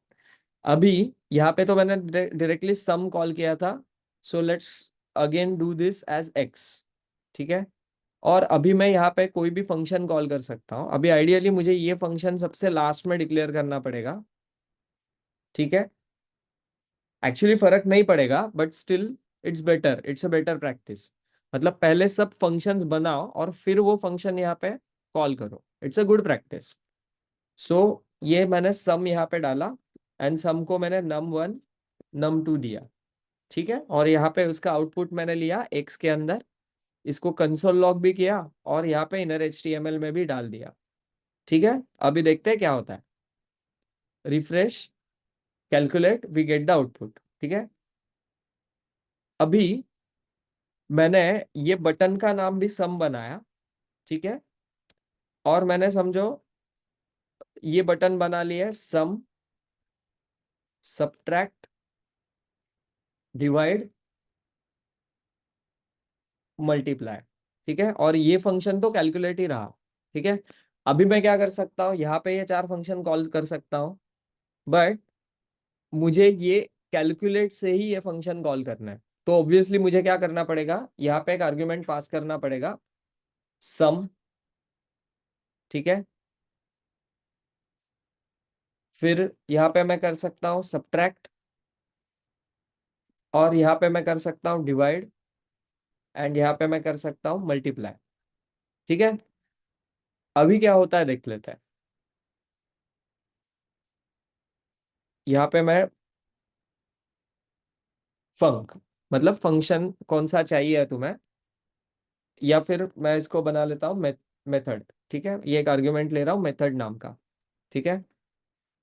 अभी यहाँ पे तो मैंने डायरेक्टली सम कॉल किया था, so let's again do this as X. ठीक है। और अभी मैं यहाँ पे कोई भी फंक्शन कॉल कर सकता हूँ। अभी आइडियली मुझे ये फंक्शन सबसे लास्ट में डिक्लेयर करना पड़ेगा। ठीक है। एक्चुअली फर्क नहीं पड़ेगा but still it's better, it's a better practice. मतलब पहले सब फंक्शंस बनाओ और फिर वो फंक्शन यहाँ पे कॉल करो, इट्स अ गुड प्रैक्टिस। सो ये मैंने सम यहाँ पे डाला, एंड सम को मैंने num1 num2 दिया। ठीक है। और यहाँ पे उसका आउटपुट मैंने लिया एक्स के अंदर, इसको कंसोल लॉग भी किया, और यहाँ पे इनर HTML में भी डाल दिया। ठीक है। अभी देखते हैं क्या होता है। Refresh, calculate, we get the output. ठीक है। अभी मैंने ये बटन का नाम भी सम बनाया। ठीक है। और मैंने समझो ये बटन बना लिया है सम, सब्ट्रैक्ट, डिवाइड, मल्टीप्लाई। ठीक है। और ये फंक्शन तो कैलकुलेट ही रहा। ठीक है। अभी मैं क्या कर सकता हूँ, यहाँ पे ये 4 फंक्शन कॉल कर सकता हूँ, बट मुझे ये कैलकुलेट से ही ये फंक्शन कॉल करना है। तो ऑब्वियसली मुझे क्या करना पड़ेगा, यहाँ पे एक आर्ग्यूमेंट पास करना पड़ेगा, सम। ठीक है। फिर यहाँ पे मैं कर सकता हूँ सब्ट्रैक्ट, और यहाँ पे मैं कर सकता हूँ डिवाइड, एंड यहाँ पे मैं कर सकता हूँ मल्टीप्लाई। ठीक है, अभी क्या होता है देख लेते हैं। यहाँ पे मैं फंक मतलब फंक्शन कौन सा चाहिए है तुम्हें, या फिर मैं इसको बना लेता हूँ मेथड। ठीक है, ये एक आर्ग्यूमेंट ले रहा हूँ मेथड नाम का। ठीक है,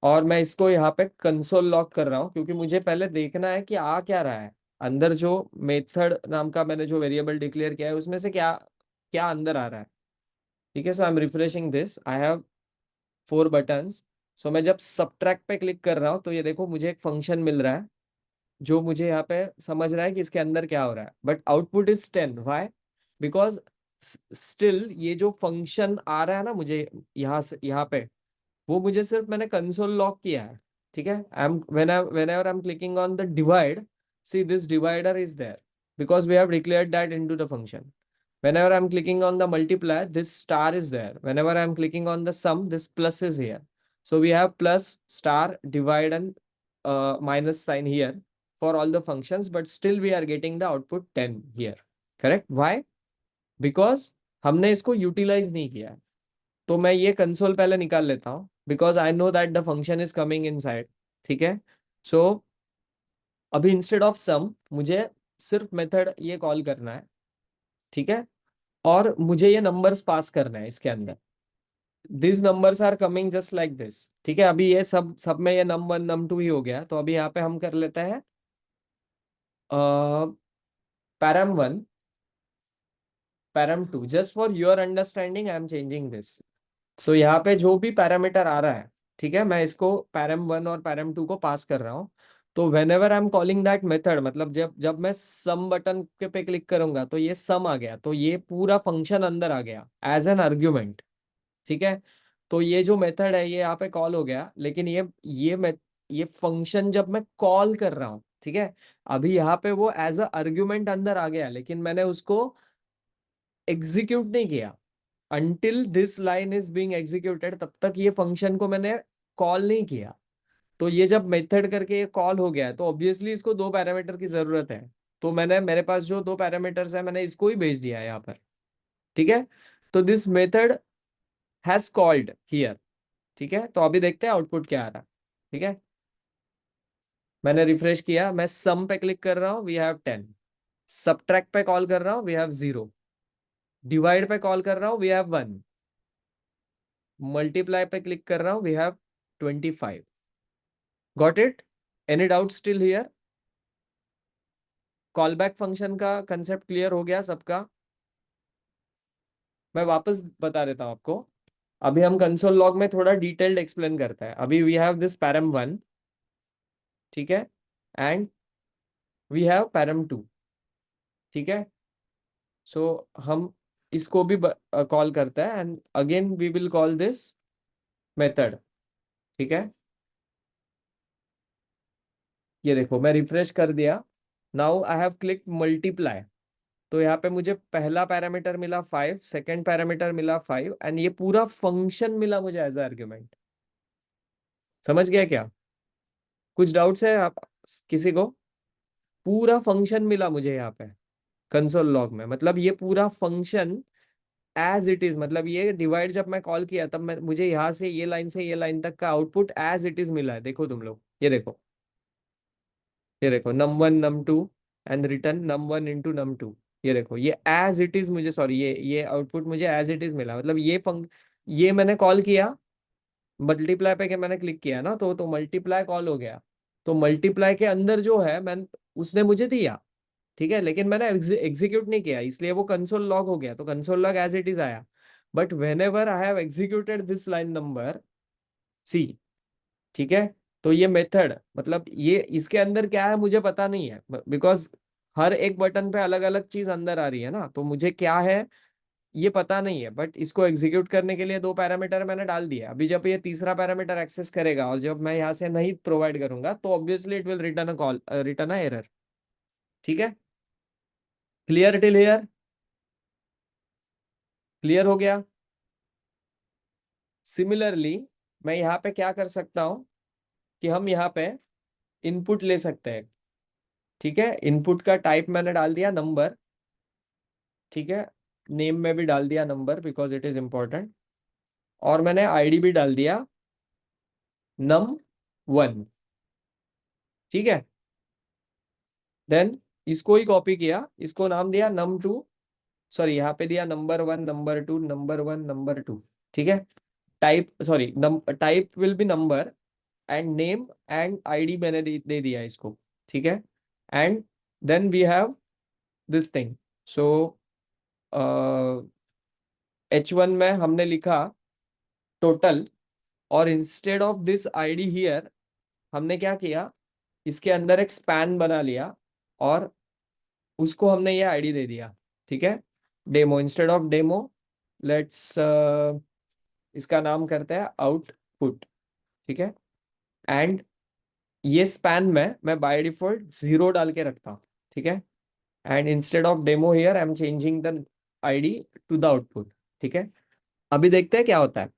और मैं इसको यहाँ पे कंसोल लॉग कर रहा हूँ, क्योंकि मुझे पहले देखना है कि आ क्या रहा है अंदर। जो मेथड नाम का मैंने जो वेरिएबल डिक्लेयर किया है उसमें से क्या क्या अंदर आ रहा है। ठीक है, so I am refreshing this, I have 4 buttons. So मैं जब सब्ट्रैक्ट पे क्लिक कर रहा हूँ तो ये देखो मुझे एक फंक्शन मिल रहा है जो मुझे यहाँ पे समझ रहा है कि इसके अंदर क्या हो रहा है, but output is 10। Why? Because still ये जो फंक्शन आ रहा है ना मुझे यहाँ से यहाँ पे, वो मुझे सिर्फ मैंने कंसोल लॉक किया है। ठीक है, I M whenever I'm clicking on the divide, see this divider is there because we have declared that into the function. Whenever I'm clicking on the multiply, this star is there. Whenever I'm clicking on the sum, this plus is here. So we have plus, star, divide, and minus sign here for all the functions, but still we are getting the output 10 here. Correct? Why? Because हमने इसको utilise नहीं किया है। तो मैं ये console पहले निकाल लेता हूँ, because I know that the function is coming in side. ठीक है, सो अभी इंस्टेड ऑफ सम मुझे सिर्फ मेथड ये कॉल करना है। ठीक है, और मुझे ये नंबर्स पास करना है इसके अंदर। This numbers are coming just like this. ठीक है, अभी ये सब सब में ये num1 num2 ही हो गया, तो अभी यहाँ पे हम कर लेते हैं param 1 param 2। Just for your understanding I am changing this. So यहाँ पे जो भी पैरामीटर आ रहा है, ठीक है, मैं इसको पैरम 1 और पैरम 2 को पास कर रहा हूँ। तो when ever I am calling that method, मतलब जब जब मैं सम बटन के पे क्लिक करूंगा तो ये सम आ गया, तो ये पूरा फंक्शन अंदर आ गया एज एन आर्ग्यूमेंट। ठीक है, तो ये जो मेथड है ये यहाँ पे कॉल हो गया, लेकिन ये फंक्शन जब मैं कॉल कर रहा हूँ, ठीक है, अभी यहाँ पे वो एज अ आर्ग्यूमेंट अंदर आ गया, लेकिन मैंने उसको एग्जीक्यूट नहीं किया। Until this line is being executed, तब तक ये फंक्शन को मैंने कॉल नहीं किया। तो ये जब मेथड करके ये कॉल हो गया है, तो ऑब्वियसली इसको 2 पैरामीटर की जरूरत है। तो मैंने मेरे पास जो 2 पैरामीटर्स है मैंने इसको ही भेज दिया है यहाँ पर। ठीक है, तो this method has called here. ठीक है, तो अभी देखते हैं आउटपुट क्या आ रहा है। ठीक है, मैंने रिफ्रेश किया, मैं सम पे क्लिक कर रहा हूँ, वी हैव 10। सब्ट्रैक्ट पे कॉल कर रहा हूँ, वी हैव 0। डिवाइड पे कॉल कर रहा हूँ, वी हैव 1। मल्टीप्लाई पे क्लिक कर रहा हूँ, we have 25। Got it? Any doubt still here? Call back function का कंसेप्ट क्लियर हो गया सबका? मैं वापस बता देता हूँ आपको। अभी हम कंसोल लॉग में थोड़ा डिटेल्ड एक्सप्लेन करते हैं। अभी वी हैव दिस पैरम 1, ठीक है, एंड वी हैव पैरम 2। ठीक है, सो हम इसको भी कॉल करते हैं, and again we will call this method. ठीक है, ये देखो मैं रिफ्रेश कर दिया। Now I have click multiply, तो यहाँ पे मुझे पहला पैरामीटर मिला 5, सेकेंड पैरामीटर मिला 5, एंड ये पूरा फंक्शन मिला मुझे एज आर्ग्यूमेंट। समझ गया क्या? कुछ डाउट्स है आप किसी को? पूरा फंक्शन मिला मुझे यहाँ पे कंसोल लॉग में, मतलब ये पूरा फंक्शन एज इट इज, मतलब ये डिवाइड जब मैं कॉल किया तब मैं मुझे यहाँ से ये लाइन तक का आउटपुट एज इट इज मिला है। देखो तुम लोग, ये देखो num1 num2 and return num1 into num2। ये देखो ये एज इट इज मुझे, सॉरी, ये आउटपुट मुझे एज इट इज मिला, मतलब ये मैंने कॉल किया मल्टीप्लाई पे, के मैंने क्लिक किया ना, तो मल्टीप्लाई कॉल हो गया। तो मल्टीप्लाई के अंदर जो है मैं उसने मुझे दिया, ठीक है, लेकिन मैंने एग्जीक्यूट नहीं किया, इसलिए वो कंसोल लॉग हो गया, तो console log as it is आया। But whenever I have executed this line number C, ठीक है, तो ये मेथड, मतलब ये इसके अंदर क्या है मुझे पता नहीं है, बिकॉज हर एक बटन पे अलग अलग चीज अंदर आ रही है ना, तो मुझे क्या है ये पता नहीं है। बट इसको एग्जीक्यूट करने के लिए 2 पैरामीटर मैंने डाल दिया। अभी जब ये तीसरा पैरामीटर एक्सेस करेगा और जब मैं यहाँ से नहीं प्रोवाइड करूंगा, तो obviously it will return a call, return a error. ठीक है, क्लियर टिल हियर? क्लियर हो गया? सिमिलरली मैं यहाँ पे क्या कर सकता हूँ कि हम यहाँ पे इनपुट ले सकते हैं। ठीक है, इनपुट का टाइप मैंने डाल दिया नंबर, ठीक है, नेम में भी डाल दिया number because it is important, और मैंने आईडी भी डाल दिया num1, ठीक है। देन इसको ही कॉपी किया, इसको नाम दिया num2, सॉरी यहाँ पे दिया नंबर 1 नंबर 2 नंबर 1 नंबर 2, ठीक है। Type sorry type will be number and name and ID मैंने दे दिया इसको, ठीक है। And then we have this thing, so H1 में हमने लिखा टोटल, और instead of this ID here हमने क्या किया, इसके अंदर एक स्पैन बना लिया और उसको हमने ये आईडी दे दिया, ठीक है। Demo, instead of demo let's इसका नाम करते हैं आउटपुट, ठीक है। एंड ये स्पैन में मैं बाय डिफॉल्ट 0 डाल के रखता हूँ, ठीक है। And instead of demo here I am changing the ID to the output, ठीक है। अभी देखते हैं क्या होता है,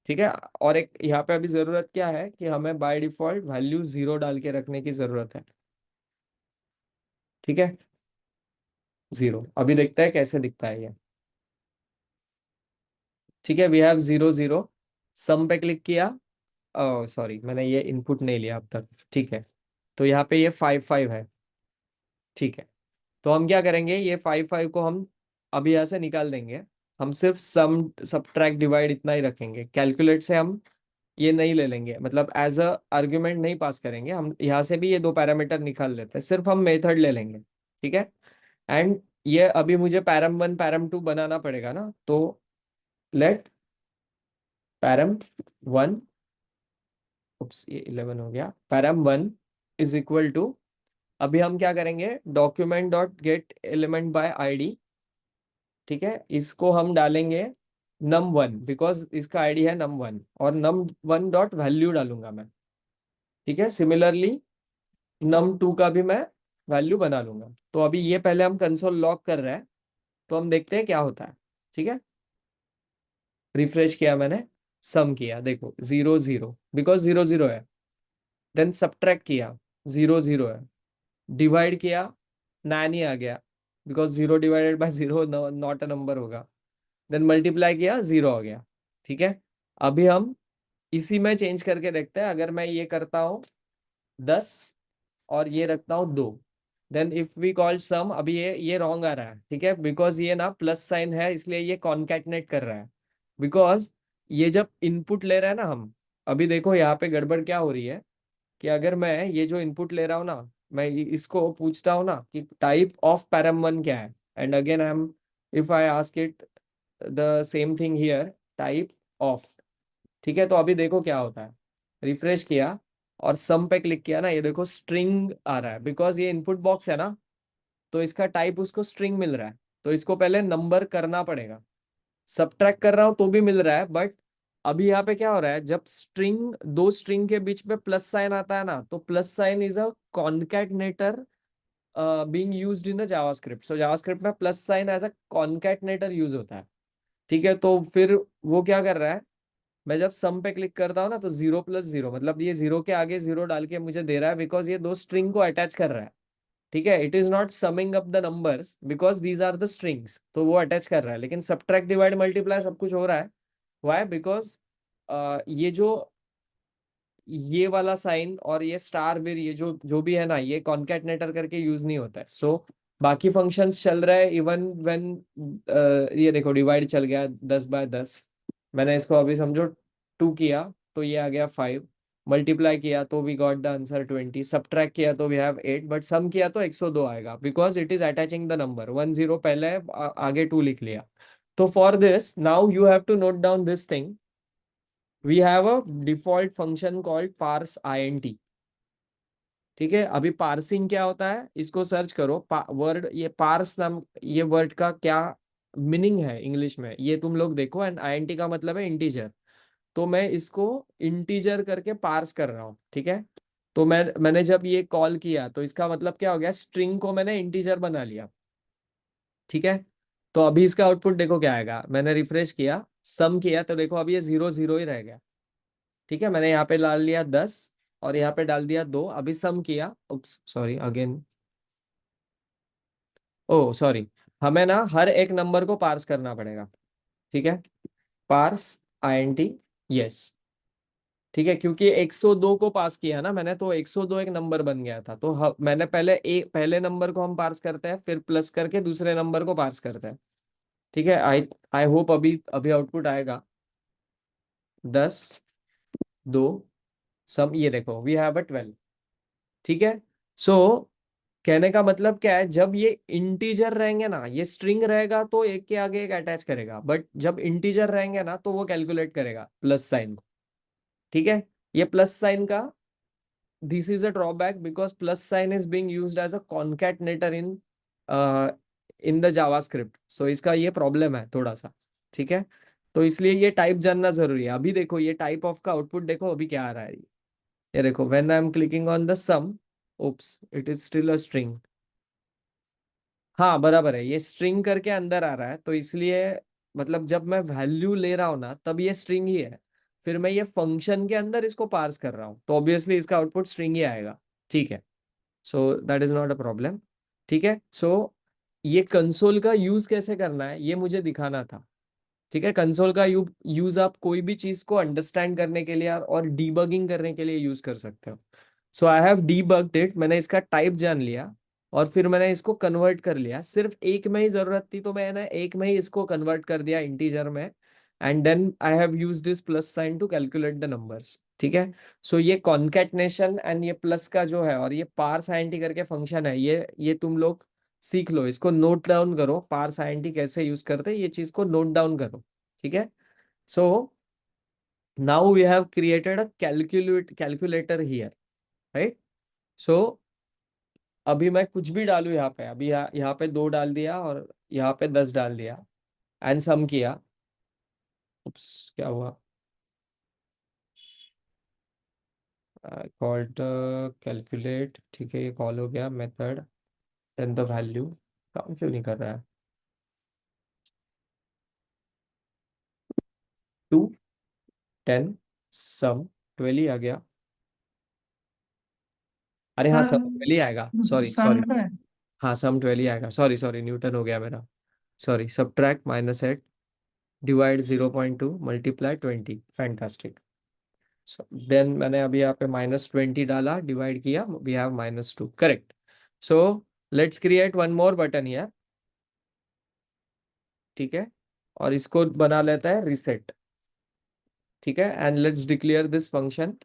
ठीक है। और एक यहाँ पे अभी जरूरत क्या है कि हमें बाय डिफॉल्ट वैल्यू 0 डाल के रखने की जरूरत है, ठीक है। 0, अभी देखते हैं कैसे दिखता है ये, ठीक है। वी हैव 0 0, सम पे क्लिक किया, सॉरी मैंने ये इनपुट नहीं लिया अब तक, ठीक है। तो यहाँ पे ये 5 5 है, ठीक है। तो हम क्या करेंगे, ये 5 5 को हम अभी यहाँ से निकाल देंगे, हम सिर्फ सम सब्ट्रैक्ट डिवाइड इतना ही रखेंगे, कैलकुलेट से हम ये नहीं ले लेंगे, मतलब एज अ आर्ग्यूमेंट नहीं पास करेंगे, हम यहाँ से भी ये 2 पैरामीटर निकाल लेते हैं, सिर्फ हम मेथड ले लेंगे, ठीक है। एंड ये अभी मुझे पैरम 1 पैरम 2 बनाना पड़ेगा ना, तो लेट पैरम 1, उप्स ये 11 हो गया, पैरम 1 इज इक्वल टू, अभी हम क्या करेंगे, document dot gate element by ID, ठीक है। इसको हम डालेंगे num1 बिकॉज इसका आईडी है num1, और num1 डॉट वैल्यू डालूंगा मैं, ठीक है। सिमिलरली num2 का भी मैं वैल्यू बना लूंगा। तो अभी ये पहले हम कंसोल लॉग कर रहे हैं, तो हम देखते हैं क्या होता है, ठीक है। रिफ्रेश किया मैंने, सम किया, देखो 0 0 बिकॉज 0 0 है। देन सब्ट्रैक्ट किया, 0 0 है। डिवाइड किया, 9 ही आ गया because 0 divided by 0 not a number होगा। देन मल्टीप्लाई किया, 0 आ गया, ठीक है। अभी हम इसी में चेंज करके देखते हैं, अगर मैं ये करता हूँ 10 और ये रखता हूँ 2, then if we call sum, अभी ये रॉन्ग आ रहा है, ठीक है, बिकॉज ये ना प्लस साइन है, इसलिए ये कॉन्कैटनेट कर रहा है, बिकॉज ये जब इनपुट ले रहा है ना हम, अभी देखो यहाँ पे गड़बड़ क्या हो रही है कि अगर मैं ये जो इनपुट ले रहा हूँ ना, मैं इसको पूछता हूँ ना कि टाइप ऑफ पैरम 1 क्या है, and again I am, if I ask it the same thing here, type of, ठीक है। तो अभी देखो क्या होता है, रिफ्रेश किया और सम पे क्लिक किया ना, ये देखो स्ट्रिंग आ रहा है, बिकॉज ये इनपुट बॉक्स है ना, तो इसका टाइप उसको स्ट्रिंग मिल रहा है, तो इसको पहले नंबर करना पड़ेगा। सब्ट्रैक्ट कर रहा हूं तो भी मिल रहा है, बट अभी यहाँ पे क्या हो रहा है, जब स्ट्रिंग, 2 स्ट्रिंग के बीच में प्लस साइन आता है ना, तो plus sign is a concatenator being used in the JavaScript. So JavaScript में plus sign as a concatenator use होता है, ठीक है। तो फिर वो क्या कर रहा है, मैं जब सम पे क्लिक करता हूँ ना, तो 0 + 0, मतलब ये 0 के आगे 0 डाल के मुझे दे रहा है, बिकॉज ये 2 स्ट्रिंग को अटैच कर रहा है, ठीक है। It is not summing up the numbers because these are the strings, तो वो अटैच कर रहा है, लेकिन सब्ट्रैक्ट डिवाइड मल्टीप्लाई सब कुछ हो रहा है। वाई, बिकॉज ये जो ये वाला साइन और ये स्टार बिर, ये जो जो भी है ना, ये कॉन्कैटनेटर करके यूज नहीं होता है। सो बाकी फंक्शंस चल रहा है इवन व्हेन, ये देखो डिवाइड चल गया 10/10, मैंने इसको अभी समझो 2 किया तो ये आ गया 5, मल्टीप्लाई किया तो we got the answer 20, subtract किया तो वी हैव 8, बट सम किया तो 102 आएगा, because it is attaching the number 1 0 पहले है, आगे 2 लिख लिया। तो for this now you have to note down this thing, we have a default function called parse int, ठीक है। अभी पार्सिंग क्या होता है, इसको सर्च करो, वर्ड ये पार्स नाम, ये वर्ड का क्या मीनिंग है इंग्लिश में, ये तुम लोग देखो। एंड int का मतलब है इंटीजर, तो मैं इसको इंटीजर करके पार्स कर रहा हूँ, ठीक है। तो मैंने जब ये कॉल किया तो इसका मतलब क्या हो गया, स्ट्रिंग को मैंने इंटीजर बना लिया, ठीक है। तो अभी इसका आउटपुट देखो क्या आएगा, मैंने रिफ्रेश किया, सम किया, तो देखो अभी ये 0 0 ही रह गया, ठीक है। मैंने यहाँ पे डाल लिया 10 और यहाँ पे डाल दिया 2, अभी सम किया, उप्स सॉरी अगेन, ओ सॉरी, हमें ना हर एक नंबर को पार्स करना पड़ेगा, ठीक है। पार्स INT, यस, ठीक है, क्योंकि 102 को पास किया ना मैंने, तो 102 एक नंबर बन गया था, तो मैंने पहले नंबर को हम पार्स करते हैं, फिर प्लस करके दूसरे नंबर को पार्स करते हैं, ठीक है। आई आई होप अभी अभी आउटपुट आएगा। 10, 2, सम, ये देखो वी हैव अ 12, ठीक है। सो कहने का मतलब क्या है, जब ये इंटीजर रहेंगे ना, ये स्ट्रिंग रहेगा तो एक के आगे एक अटैच करेगा, बट जब इंटीजर रहेंगे ना तो वो कैलकुलेट करेगा प्लस साइन, ठीक है। ये प्लस साइन का, this is a drawback because plus sign is being used as a concatenator in the JavaScript, so इसका ये प्रॉब्लम है थोड़ा सा, ठीक है। तो इसलिए ये टाइप जानना जरूरी है। अभी देखो ये टाइप ऑफ का आउटपुट देखो अभी क्या आ रहा है, ये देखो when I am clicking on the sum, oops it is still a string. हाँ बराबर है, ये स्ट्रिंग करके अंदर आ रहा है, तो इसलिए मतलब जब मैं वैल्यू ले रहा हूँ ना तब ये स्ट्रिंग ही है, फिर मैं ये फंक्शन के अंदर इसको पार्स कर रहा हूँ तो ऑब्वियसली इसका आउटपुट स्ट्रिंग ही आएगा, ठीक है। So that is not a problem, ठीक है। सो ये कंसोल का यूज कैसे करना है ये मुझे दिखाना था, ठीक है। कंसोल का यूज आप कोई भी चीज को अंडरस्टैंड करने के लिए और डीबगिंग करने के लिए यूज कर सकते हो। सो आई हैव डीबग्ड इट, मैंने इसका टाइप जान लिया और फिर मैंने इसको कन्वर्ट कर लिया, सिर्फ एक में ही जरूरत थी तो मैंने एक में ही इसको कन्वर्ट कर दिया इंटीजर में, and then I have used this plus sign to calculate the numbers, ठीक है। सो ये कॉन्केटनेशन एंड ये प्लस का जो है और ये पार्स आईएनटी करके फंक्शन है, ये तुम लोग सीख लो, इसको नोट डाउन करो, पार्स आईएनटी कैसे यूज करते हैं ये चीज को नोट डाउन करो, ठीक है। So now we have created a calculator here, right. So अभी मैं कुछ भी डालू यहाँ पे, अभी यहाँ पे 2 डाल दिया और यहाँ पे 10 डाल दिया एंड सम किया, उप्स क्या हुआ, कॉल्ड कैलकुलेट, ठीक है, ये कॉल हो गया मेथड, देन द वैल्यू, काम क्यों नहीं कर रहा है, 2, 10, सम 12 ही आ गया, अरे हाँ सम 12 ही आएगा, सॉरी सम सॉरी, का है। हाँ सम 12 ही आएगा, सॉरी सॉरी न्यूटन हो गया मेरा, sorry. Subtract minus eight divide 0.2 multiply 20, fantastic. Then मैंने अभी यहाँ पे -20 डाला, डिवाइड किया, वी हैव -2, correct. So let's create one more button here, ठीक है, और इसको बना लेता है रिसेट, ठीक है, and let's declare this function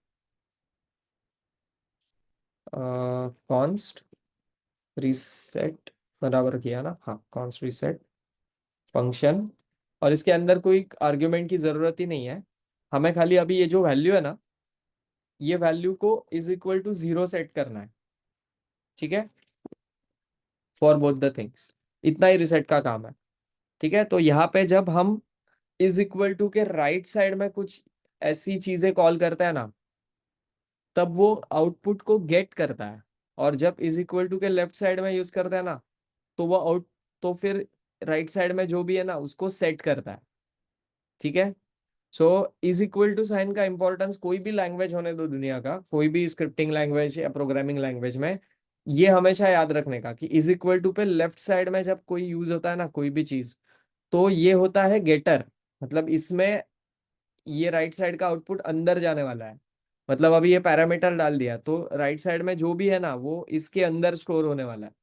const reset, बराबर किया ना, हाँ कॉन्स्ट रिसेट फंक्शन, और इसके अंदर कोई आर्ग्यूमेंट की जरूरत ही नहीं है, हमें खाली अभी ये जो वैल्यू है ना, ये वैल्यू को इज इक्वल टू 0 सेट करना है, ठीक है, फॉर बोथ द थिंग्स, इतना ही रिसेट का काम है, ठीक है। तो यहाँ पे जब हम इज इक्वल टू के राइट साइड में कुछ ऐसी चीजें कॉल करते हैं ना, तब वो आउटपुट को गेट करता है, और जब इज इक्वल टू के लेफ्ट साइड में यूज करते हैं ना, तो वो तो फिर राइट साइड में जो भी है ना उसको सेट करता है, ठीक है। So is equal to sign का इंपॉर्टेंस कोई भी लैंग्वेज होने दो दुनिया का, कोई भी स्क्रिप्टिंग लैंग्वेज या प्रोग्रामिंग लैंग्वेज में, ये हमेशा याद रखने का कि इज इक्वल टू पे लेफ्ट साइड में जब कोई यूज होता है ना कोई भी चीज, तो ये होता है गेटर, मतलब इसमें ये राइट साइड का आउटपुट अंदर जाने वाला है, मतलब अभी ये पैरामीटर डाल दिया तो राइट साइड में जो भी है ना वो इसके अंदर स्टोर होने वाला है।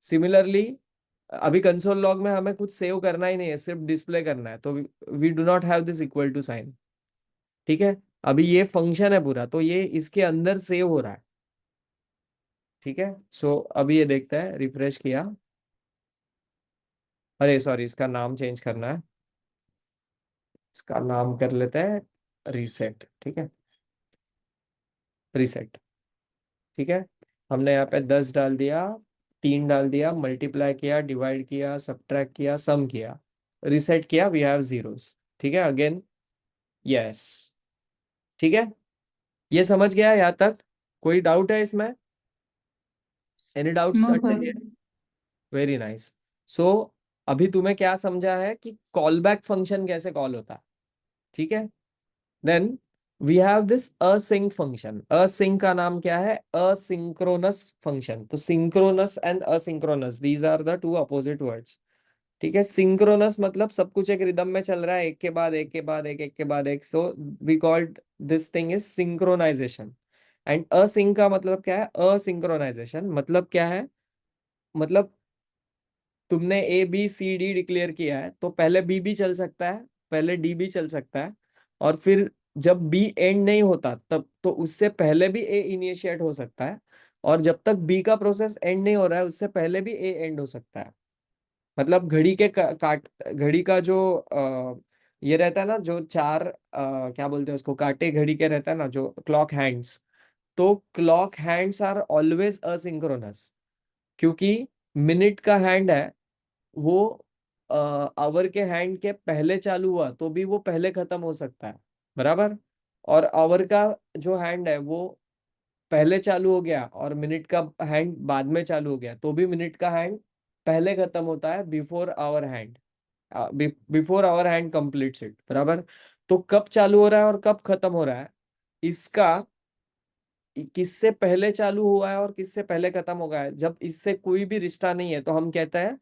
सिमिलरली अभी कंसोल लॉग में हमें कुछ सेव करना ही नहीं है, सिर्फ डिस्प्ले करना है, तो we do not have this equal to sign, ठीक है। अभी ये फंक्शन है पूरा, तो ये इसके अंदर सेव हो रहा है, ठीक है। सो अभी ये देखते हैं, रिफ्रेश किया, अरे सॉरी इसका नाम चेंज करना है, इसका नाम कर लेते हैं रीसेट, ठीक है, रीसेट, ठीक है। हमने यहाँ पे 10 डाल दिया, 3 डाल दिया, मल्टीप्लाई किया, डिवाइड किया, सब्ट्रैक्ट किया, सम किया, रिसेट किया, वी हैव जीरोस, ठीक है, अगेन, यस, ठीक है। ये समझ गया यहाँ तक, कोई डाउट है इसमें, any doubts no until sir. Here? Very nice. So अभी तुम्हें क्या समझा है कि कॉल बैक फंक्शन कैसे कॉल होता है, ठीक है। Then we have this async function. Async का नाम क्या है? Asynchronous function. तो synchronous and asynchronous, these are the two opposite words. ठीक है, सिंक्रोनस मतलब सब कुछ एक रिदम में चल रहा है, एक के बाद एक के बाद एक, एक के बाद एक, so we called this thing is synchronization. And async का मतलब क्या है? असिंक्रोनाइजेशन मतलब क्या है? मतलब तुमने A B C D declare किया है, तो पहले बी भी चल सकता है, पहले डी भी चल सकता है, और फिर जब बी एंड नहीं होता तब तो उससे पहले भी ए इनिशिएट हो सकता है, और जब तक बी का प्रोसेस एंड नहीं हो रहा है उससे पहले भी ए एंड हो सकता है। मतलब घड़ी के काट, घड़ी का जो ये रहता है ना, जो चार क्या बोलते हैं उसको, काटे घड़ी के रहता है ना, जो क्लॉक हैंड्स, तो clock hands are always asynchronous. क्योंकि मिनट का हैंड है, वो आवर के हैंड के पहले चालू हुआ तो भी वो पहले खत्म हो सकता है, बराबर। और आवर का जो हैंड है वो पहले चालू हो गया और मिनट का हैंड बाद में चालू हो गया तो भी मिनट का हैंड पहले खत्म होता है, before hour hand, before hour hand completes it, बराबर। तो कब चालू हो रहा है और कब खत्म हो रहा है, इसका किससे पहले चालू हुआ है और किससे पहले खत्म हो गया है, जब इससे कोई भी रिश्ता नहीं है तो हम कहते हैं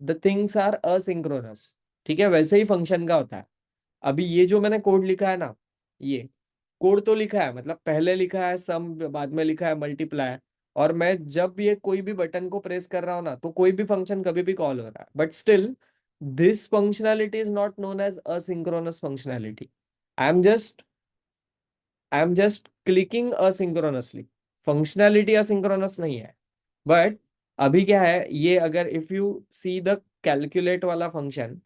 द थिंग्स आर असिंक्रोनस। ठीक है, वैसे ही फंक्शन का होता है। अभी ये जो मैंने कोड लिखा है ना, ये कोड तो लिखा है, मतलब पहले लिखा है सम, बाद में लिखा है मल्टीप्लाई, और मैं जब ये कोई भी बटन को प्रेस कर रहा हूं ना तो कोई भी फंक्शन कभी भी कॉल हो रहा है, but still this functionality is not known as asynchronous functionality. I am just I am just clicking asynchronously. Functionality asynchronous नहीं है। बट अभी क्या है, ये अगर if you see the calculate वाला फंक्शन,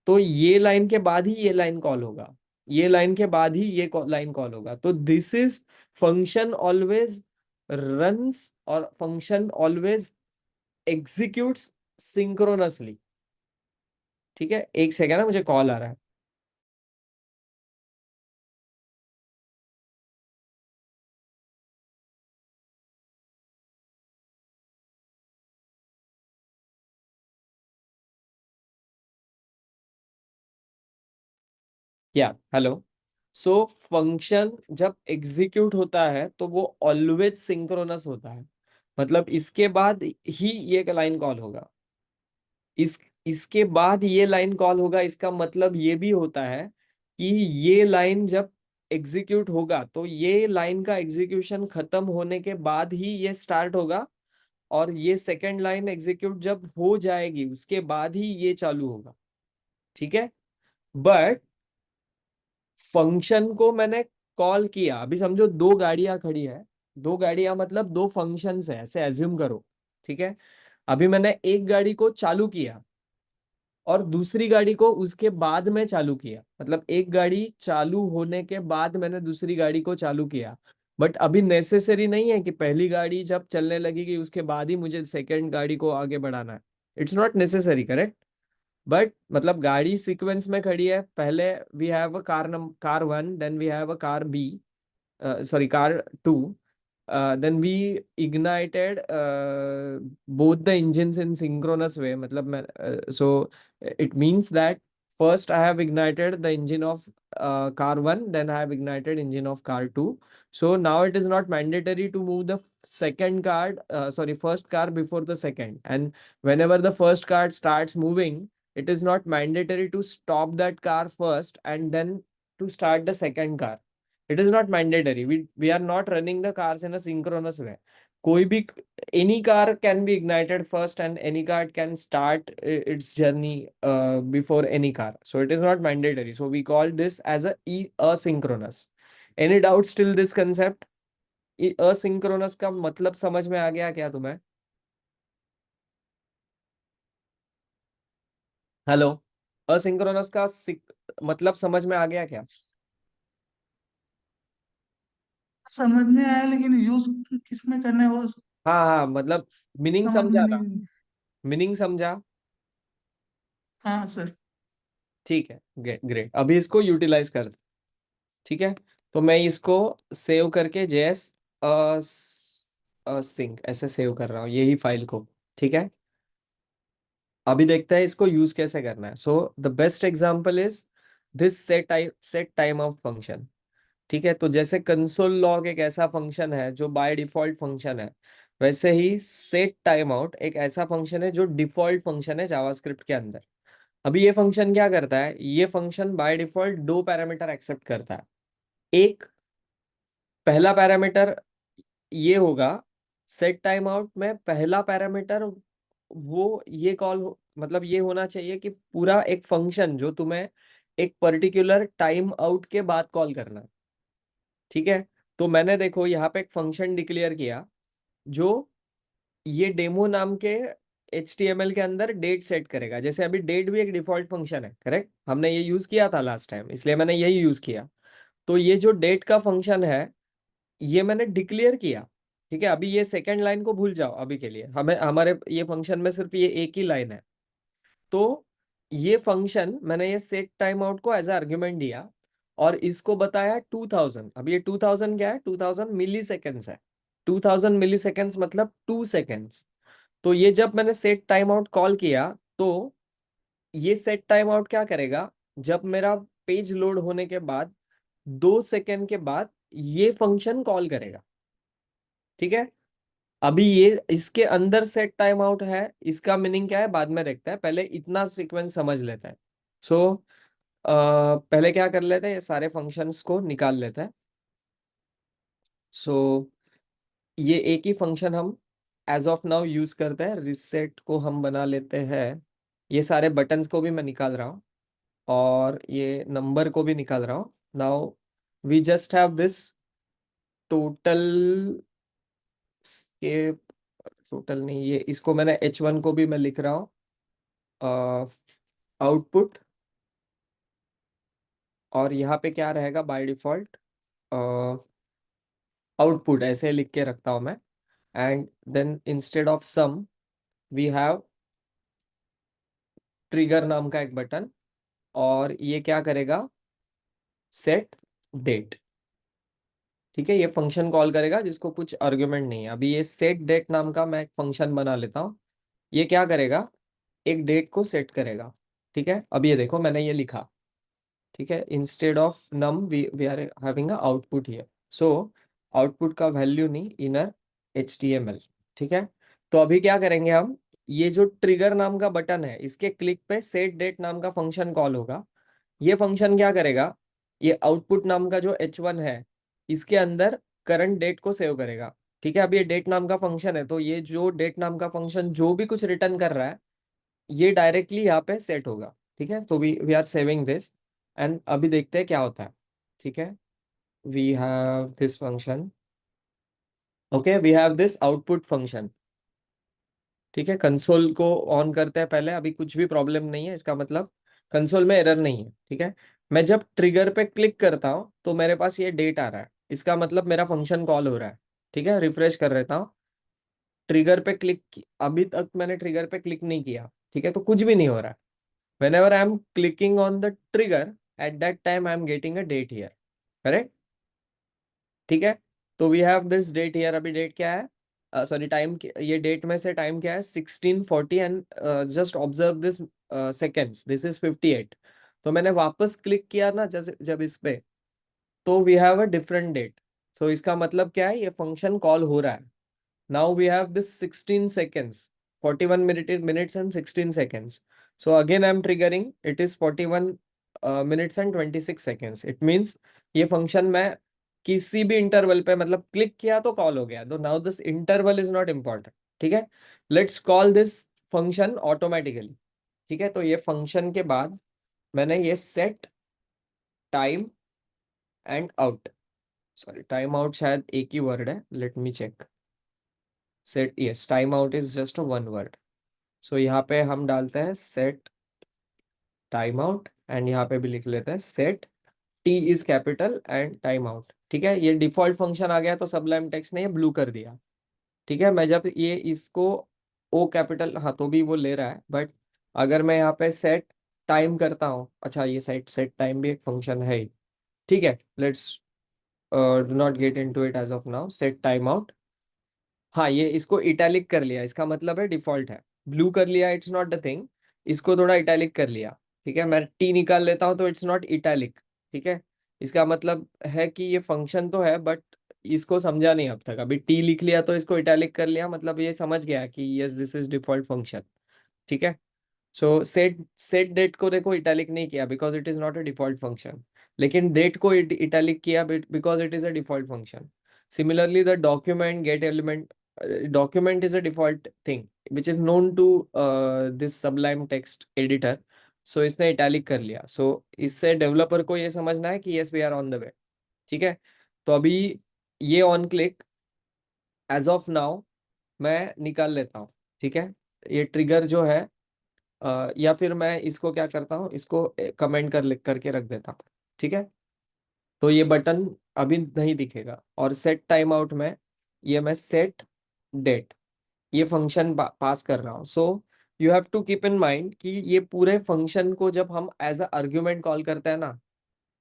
तो ये लाइन के बाद ही ये लाइन कॉल होगा, ये लाइन के बाद ही ये लाइन कॉल होगा। तो this is function always runs और फंक्शन ऑलवेज एग्जीक्यूट्स सिंक्रोनसली। ठीक है, एक सेकेंड है, मुझे कॉल आ रहा है। या हेलो। सो फंक्शन जब एग्जीक्यूट होता है तो वो ऑलवेज सिंक्रोनस होता है, मतलब इसके बाद ही ये लाइन कॉल होगा, इस इसके बाद ये लाइन कॉल होगा। इसका मतलब ये भी होता है कि ये लाइन जब एग्जीक्यूट होगा तो ये लाइन का एग्जीक्यूशन खत्म होने के बाद ही ये स्टार्ट होगा, और ये सेकेंड लाइन एग्जीक्यूट जब हो जाएगी उसके बाद ही ये चालू होगा। ठीक है, बट फंक्शन को मैंने कॉल किया, अभी समझो दो गाड़ियां खड़ी है, दो गाड़ियां मतलब दो फंक्शंस है, ऐसे एज्यूम करो। ठीक है, अभी मैंने एक गाड़ी को चालू किया और दूसरी गाड़ी को उसके बाद में चालू किया, मतलब एक गाड़ी चालू होने के बाद मैंने दूसरी गाड़ी को चालू किया। बट अभी नेसेसरी नहीं है कि पहली गाड़ी जब चलने लगेगी उसके बाद ही मुझे सेकेंड गाड़ी को आगे बढ़ाना है। It's not necessary, correct. But मतलब गाड़ी सीक्वेंस में खड़ी है, पहले we have a car one, then we have a car B, sorry, car 2. Then we ignited both the engines in synchronous way. मतलब मैं so it means that first I have ignited the engine of car 1, then I have ignited engine of car 2. So now it is not mandatory to move the second car, sorry, first car before the second. And whenever the first car starts moving, it is not mandatory to stop that car first and then to start the second car. It is not mandatory. We are not running the cars in a synchronous way. कोई भी, any car can be ignited first and any car can start its journey before any car. So it is not mandatory. So we call this as a asynchronous. Any doubt still this concept? asynchronous का मतलब समझ में आ गया क्या तुम्हें? Hello, asynchronous का मतलब समझ में आ गया क्या? समझ में आया लेकिन यूज किस में करना है वो हाँ हाँ, मतलब मीनिंग समझ में समझा था, नहीं। मीनिंग समझा। हाँ सर। ठीक है, ग्रेट, अभी इसको यूटिलाइज कर। ठीक है, तो मैं इसको सेव करके जेएस सिंक ऐसे सेव कर रहा हूँ यही फाइल को। ठीक है, अभी देखते हैं इसको यूज कैसे करना है। So the best example is this set time of function. ठीक है, तो जैसे कंसोल लॉग एक ऐसा फंक्शन है जो बाय डिफॉल्ट फंक्शन है, वैसे ही सेट टाइम आउट एक ऐसा फंक्शन है जो डिफॉल्ट फंक्शन है जावास्क्रिप्ट के अंदर। अभी ये फंक्शन क्या करता है, ये फंक्शन बाय डिफॉल्ट दो पैरामीटर एक्सेप्ट करता है। एक, पहला पैरामीटर ये होगा, सेट टाइम आउट में पहला पैरामीटर वो ये मतलब ये होना चाहिए कि पूरा एक फंक्शन जो तुम्हें एक पर्टिकुलर टाइम आउट के बाद कॉल करना है। ठीक है, तो मैंने देखो यहाँ पे एक फंक्शन डिक्लेयर किया जो ये डेमो नाम के HTML के अंदर डेट सेट करेगा। जैसे अभी डेट भी एक डिफॉल्ट फंक्शन है, करेक्ट, हमने ये यूज किया था लास्ट टाइम, इसलिए मैंने यही यूज किया। तो ये जो डेट का फंक्शन है ये मैंने डिक्लेयर किया। ठीक है, अभी ये सेकेंड लाइन को भूल जाओ अभी के लिए, हमें हमारे ये फंक्शन में सिर्फ ये एक ही लाइन है। तो ये फंक्शन मैंने ये सेट टाइम आउट को एज आर्ग्यूमेंट दिया और इसको बताया 2000। अब ये 2000 क्या है, 2000 मिली सेकेंड्स है। 2000 मिली सेकेंड्स मतलब 2 सेकेंड्स। तो ये जब मैंने सेट टाइम आउट कॉल किया तो ये सेट टाइम आउट क्या करेगा, जब मेरा पेज लोड होने के बाद 2 सेकेंड के बाद ये फंक्शन कॉल करेगा। ठीक है, अभी ये इसके अंदर सेट टाइम आउट है, इसका मीनिंग क्या है बाद में देखते हैं, पहले इतना सीक्वेंस समझ लेते हैं। सो पहले क्या कर लेते हैं, ये सारे फंक्शंस को निकाल लेते हैं। सो ये एक ही फंक्शन हम एज ऑफ नाउ यूज करते हैं, रिसेट को हम बना लेते हैं। ये सारे बटन्स को भी मैं निकाल रहा हूँ और ये नंबर को भी निकाल रहा हूँ। Now we just have this total के, टोटल नहीं, ये इसको मैंने H1 को भी मैं लिख रहा हूँ आउटपुट। और यहाँ पे क्या रहेगा बाय डिफॉल्ट, आउटपुट ऐसे लिख के रखता हूँ मैं। And then instead of sum we have trigger नाम का एक बटन, और ये क्या करेगा, सेट डेट। ठीक है, ये फंक्शन कॉल करेगा जिसको कुछ आर्गुमेंट नहीं है। अभी ये सेट डेट नाम का मैं एक फंक्शन बना लेता हूँ। ये क्या करेगा, एक डेट को सेट करेगा। ठीक है, अब ये देखो मैंने ये लिखा। ठीक है, instead of num we are having a output here. So output का वैल्यू नहीं, इनर HTML। ठीक है, तो अभी क्या करेंगे हम, ये जो ट्रिगर नाम का बटन है इसके क्लिक पे सेट डेट नाम का फंक्शन कॉल होगा। ये फंक्शन क्या करेगा, ये आउटपुट नाम का जो H1 है इसके अंदर करंट डेट को सेव करेगा। ठीक है, अब ये डेट नाम का फंक्शन है, तो ये जो डेट नाम का फंक्शन जो भी कुछ रिटर्न कर रहा है ये डायरेक्टली यहाँ पे सेट होगा। ठीक है, तो we are saving this and अभी देखते हैं क्या होता है। ठीक है, we have this function, okay, we have this output function. ठीक है, कंसोल को ऑन करते हैं पहले, अभी कुछ भी प्रॉब्लम नहीं है, इसका मतलब कंसोल में एरर नहीं है। ठीक है, मैं जब ट्रिगर पे क्लिक करता हूँ तो मेरे पास ये डेट आ रहा है, इसका मतलब मेरा फंक्शन कॉल हो रहा है। ठीक है, रिफ्रेश कर लेता हूँ, ट्रिगर पे क्लिक, अभी तक मैंने ट्रिगर पे क्लिक नहीं किया। ठीक है, तो कुछ भी नहीं हो रहा है। whenever I am clicking on the trigger, at that time I am getting a date here, correct? ठीक है, तो we have this date here. अभी डेट क्या है, सॉरी टाइम, ये डेट में से टाइम क्या है 1640 and just observe this seconds, this is 58। तो मैंने वापस क्लिक किया ना जैसे जब इस पे, तो we have a different date. So इसका मतलब क्या है, ये फंक्शन कॉल हो रहा है। Now we have this 16 seconds, 41 minutes and 16 seconds. So again I'm triggering, it is 41 minutes and 26 seconds. It means ये फंक्शन मैं किसी भी इंटरवल पे मतलब क्लिक किया तो कॉल हो गया। तो now this interval is not important. ठीक है, let's call this function automatically. ठीक है, तो ये फंक्शन के बाद मैंने ये set time and out, sorry time out शायद एक ही वर्ड है, let me check. Set, yes, time out is just one word. So यहाँ पे हम डालते हैं सेट टाइम आउट एंड यहाँ पे भी लिख लेते हैं set T is capital and time out. ठीक है, ये डिफॉल्ट फंक्शन आ गया तो सबलाइम टेक्स्ट ने ये ब्लू कर दिया। ठीक है, मैं जब ये इसको ओ कैपिटल, हाँ तो भी वो ले रहा है, बट अगर मैं यहाँ पे सेट टाइम करता हूँ, अच्छा ये सेट सेट टाइम भी एक फंक्शन है ही। ठीक है, let's do not get into it as of now, set time out. हाँ, ये इसको इटैलिक कर लिया, इसका मतलब है डिफॉल्ट है। ब्लू कर लिया, इट्स नॉट द थिंग, इसको थोड़ा इटैलिक कर लिया। ठीक है, मैं टी निकाल लेता हूँ तो इट्स नॉट इटैलिक। ठीक है, इसका मतलब है कि ये फंक्शन तो है बट इसको समझा नहीं अब तक। अभी टी लिख लिया तो इसको इटैलिक कर लिया, मतलब ये समझ गया कि yes this is default function. ठीक है। सो सेट डेट को देखो इटैलिक नहीं किया because it is not a default function, लेकिन डेट को इटैलिक किया because it is a default function. Similarly the document get element, document is a default thing which is known to this Sublime text editor, so इसने italic कर लिया। so इससे developer को ये समझना है कि yes we are on the way। ठीक है। तो अभी ये on click as of now मैं निकाल लेता हूँ। ठीक है। ये ट्रिगर जो है या फिर मैं इसको क्या करता हूँ, इसको कमेंट करके रख देता हूँ। ठीक है। तो ये बटन अभी नहीं दिखेगा। और सेट टाइम आउट में ये मैं सेट डेट ये फंक्शन पास कर रहा हूँ। So you have to keep in mind कि ये पूरे फंक्शन को जब हम एज अ आर्ग्यूमेंट कॉल करते हैं ना,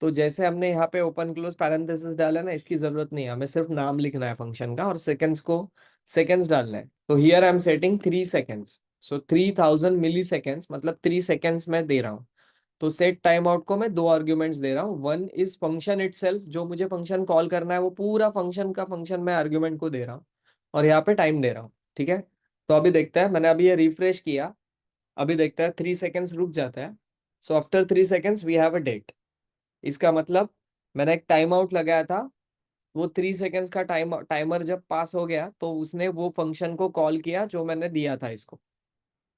तो जैसे हमने यहाँ पे ओपन क्लोज पैरेंथेसिस डाला ना, इसकी जरूरत नहीं है, हमें सिर्फ नाम लिखना है फंक्शन का और सेकंड्स को सेकंड्स डालना है। तो here I am setting 3 seconds, so 3000 milliseconds, मतलब 3 सेकंड्स में दे रहा हूँ। तो सेट टाइम आउट को मैं 2 आर्ग्यूमेंट्स दे रहा हूँ। वन इज फंक्शन इटसेल्फ, जो मुझे फंक्शन कॉल करना है वो पूरा फंक्शन का फंक्शन मैं आर्ग्यूमेंट को दे रहा हूँ, और यहाँ पे टाइम दे रहा हूँ। ठीक है। तो अभी देखते हैं, मैंने अभी ये रिफ्रेश किया, अभी देखते हैं 3 सेकंड्स रुक जाता है। So after 3 seconds we have a date. इसका मतलब मैंने एक टाइम आउट लगाया था, वो 3 सेकंड्स का टाइमर जब पास हो गया तो उसने वो फंक्शन को कॉल किया जो मैंने दिया था इसको।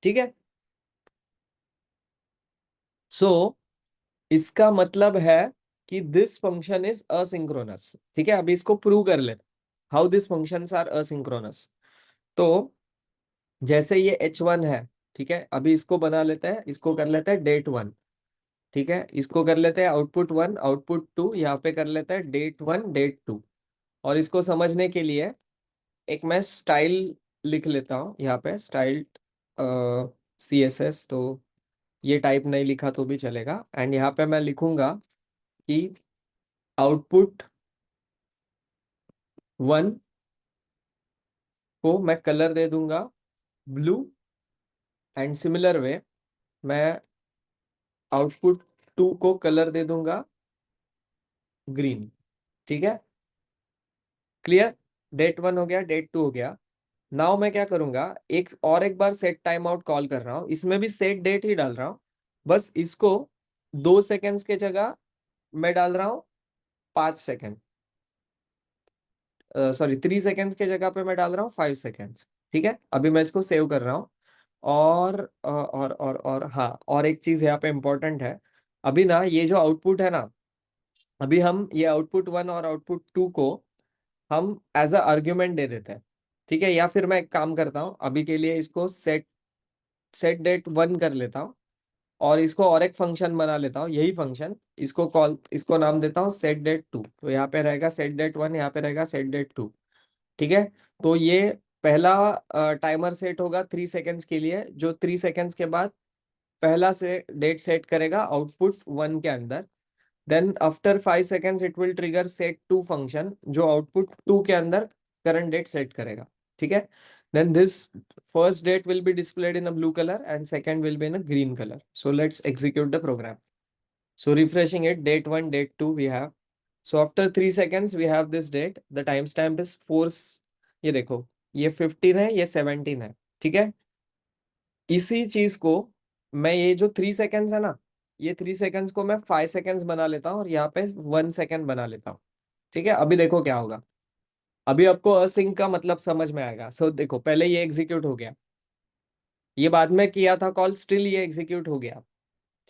ठीक है। सो इसका मतलब है कि दिस फंक्शन इज असिंक्रोनस। ठीक है। अभी इसको प्रूव कर लेते how this functions are asynchronous. तो जैसे ये h1 है, ठीक है, अभी इसको बना लेते हैं, इसको कर लेते हैं डेट 1। ठीक है। इसको कर लेते हैं आउटपुट 1 आउटपुट 2, यहाँ पे कर लेते हैं डेट 1 डेट 2। और इसको समझने के लिए एक मैं स्टाइल लिख लेता हूँ यहाँ पे, स्टाइल CSS। तो ये टाइप नहीं लिखा तो भी चलेगा, एंड यहाँ पे मैं लिखूंगा कि आउटपुट 1 को मैं कलर दे दूंगा ब्लू, एंड सिमिलर वे मैं आउटपुट 2 को कलर दे दूंगा ग्रीन। ठीक है। क्लियर। डेट 1 हो गया, डेट 2 हो गया। नाउ मैं क्या करूंगा, एक बार सेट टाइम आउट कॉल कर रहा हूँ, इसमें भी सेट डेट ही डाल रहा हूँ, बस इसको 2 सेकेंड्स के जगह मैं डाल रहा हूँ 5 सेकेंड, सॉरी 3 सेकेंड्स के जगह पे मैं डाल रहा हूँ 5 सेकेंड्स। ठीक है। अभी मैं इसको सेव कर रहा हूँ। और हाँ, और एक चीज यहाँ पे इम्पोर्टेंट है। अभी ना ये जो आउटपुट है ना, अभी हम ये आउटपुट 1 और आउटपुट 2 को हम एज अ आर्ग्यूमेंट दे देते हैं। ठीक है। या फिर मैं एक काम करता हूँ, अभी के लिए इसको सेट सेट डेट 1 कर लेता हूँ, और इसको और एक फंक्शन बना लेता हूँ, यही फंक्शन, इसको नाम देता हूँ सेट डेट 2। तो यहाँ पे रहेगा सेट डेट 1, यहाँ पे रहेगा सेट डेट 2। ठीक है। तो ये पहला टाइमर सेट होगा 3 सेकेंड्स के लिए, जो 3 सेकेंड्स के बाद पहला से डेट सेट करेगा आउटपुट 1 के अंदर। Then after 5 seconds it will trigger set 2 function, जो आउटपुट 2 के अंदर करंट डेट सेट करेगा। ठीक है। Then this first date will be displayed in a blue color and second will be in a green color. So let's execute the program. So refreshing it, date 1 date 2 we have. So after 3 seconds we have this date, the timestamp is 4। ये देखो, ये 15 है, ये 17 है। ठीक है। इसी चीज को मैं, ये जो 3 सेकेंड्स है ना, ये 3 सेकेंड्स को मैं 5 सेकेंड्स बना लेता हूँ, और यहाँ पे 1 सेकेंड बना लेता हूँ। ठीक है। अभी देखो क्या होगा, अभी आपको असिंक का मतलब समझ में आएगा। सो देखो, पहले ये एग्जीक्यूट हो गया, ये बाद में किया था कॉल, स्टिल ये एग्जीक्यूट हो गया।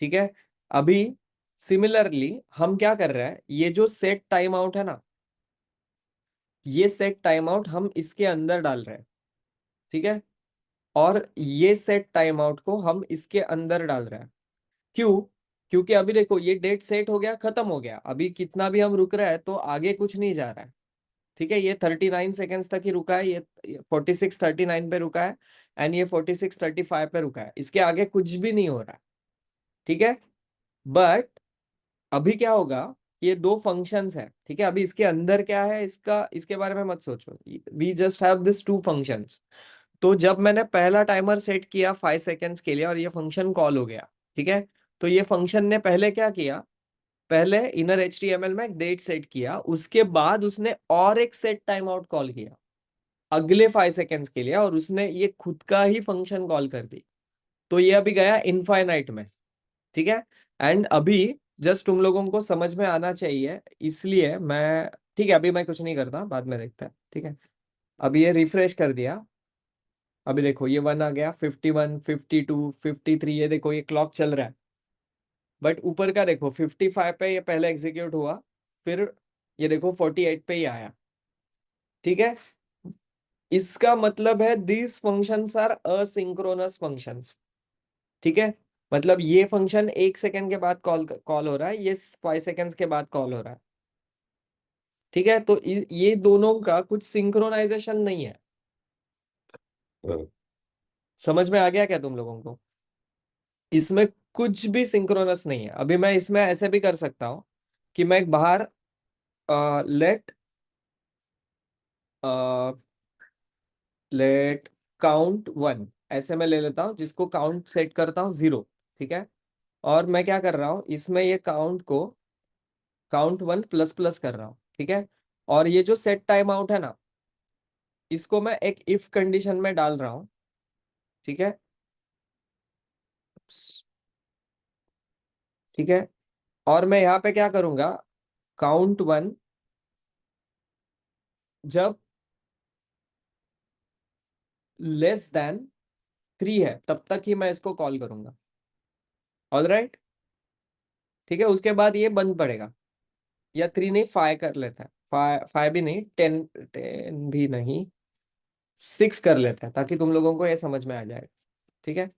ठीक है। अभी सिमिलरली हम क्या कर रहे हैं, ये जो सेट टाइम आउट है ना, ये सेट टाइम आउट हम इसके अंदर डाल रहे हैं। ठीक है। और ये सेट टाइम आउट को हम इसके अंदर डाल रहे हैं। क्यों? क्योंकि अभी देखो ये डेट सेट हो गया, खत्म हो गया, अभी कितना भी हम रुक रहे हैं तो आगे कुछ नहीं जा रहा है। ठीक है। ये 39 सेकेंड्स तक ही रुका है, ये 46:39 पे रुका है, एंड ये 46:35 पे रुका है, इसके आगे कुछ भी नहीं हो रहा है। ठीक है। बट अभी क्या होगा, ये 2 फंक्शंस है। ठीक है। अभी इसके अंदर क्या है, इसके बारे में मत सोचो, we just have this 2 functions. तो जब मैंने पहला टाइमर सेट किया 5 सेकेंड्स के लिए और ये फंक्शन कॉल हो गया, ठीक है, तो ये फंक्शन ने पहले क्या किया, पहले इनर HTML में एक डेट सेट किया, उसके बाद उसने और एक सेट टाइम आउट कॉल किया अगले 5 सेकेंड्स के लिए, और उसने ये खुद का ही फंक्शन कॉल कर दी। तो ये अभी गया इनफाइनाइट में, ठीक है। एंड अभी जस्ट तुम लोगों को समझ में आना चाहिए, इसलिए मैं, ठीक है, अभी मैं कुछ नहीं करता, बाद में देखते हैं, ठीक है। अभी ये रिफ्रेश कर दिया, अभी देखो ये 1 आ गया, 51, 52, 53, ये देखो ये क्लॉक चल रहा है। बट ऊपर का देखो 55 पे ये पहले एग्जीक्यूट हुआ, फिर ये देखो 48 पे ही आया, ठीक है। इसका मतलब है this functions are asynchronous functions, ठीक है। मतलब ये फंक्शन 1 सेकेंड के बाद कॉल कॉल हो रहा है, ये 5 सेकेंड्स के बाद कॉल हो रहा है, ठीक है। तो ये दोनों का कुछ सिंक्रोनाइजेशन नहीं है। समझ में आ गया क्या तुम लोगों को? इसमें कुछ भी सिंक्रोनस नहीं है। अभी मैं इसमें ऐसे भी कर सकता हूँ कि मैं एक बाहर लेट लेट काउंट 1 ऐसे मैं ले लेता हूँ, जिसको काउंट सेट करता हूँ 0, ठीक है। और मैं क्या कर रहा हूँ, इसमें ये काउंट को काउंट 1 प्लस प्लस कर रहा हूँ, ठीक है। और ये जो सेट टाइम आउट है ना, इसको मैं एक इफ कंडीशन में डाल रहा हूँ, ठीक है, ठीक है। और मैं यहाँ पे क्या करूंगा, काउंट 1 जब <<3 है तब तक ही मैं इसको कॉल करूंगा, ऑलराइट, ठीक है। उसके बाद ये बंद पड़ेगा, या 3 नहीं 5 कर लेता है, 5 भी नहीं, 10 भी नहीं, 6 कर लेते हैं, ताकि तुम लोगों को ये समझ में आ जाए, ठीक है।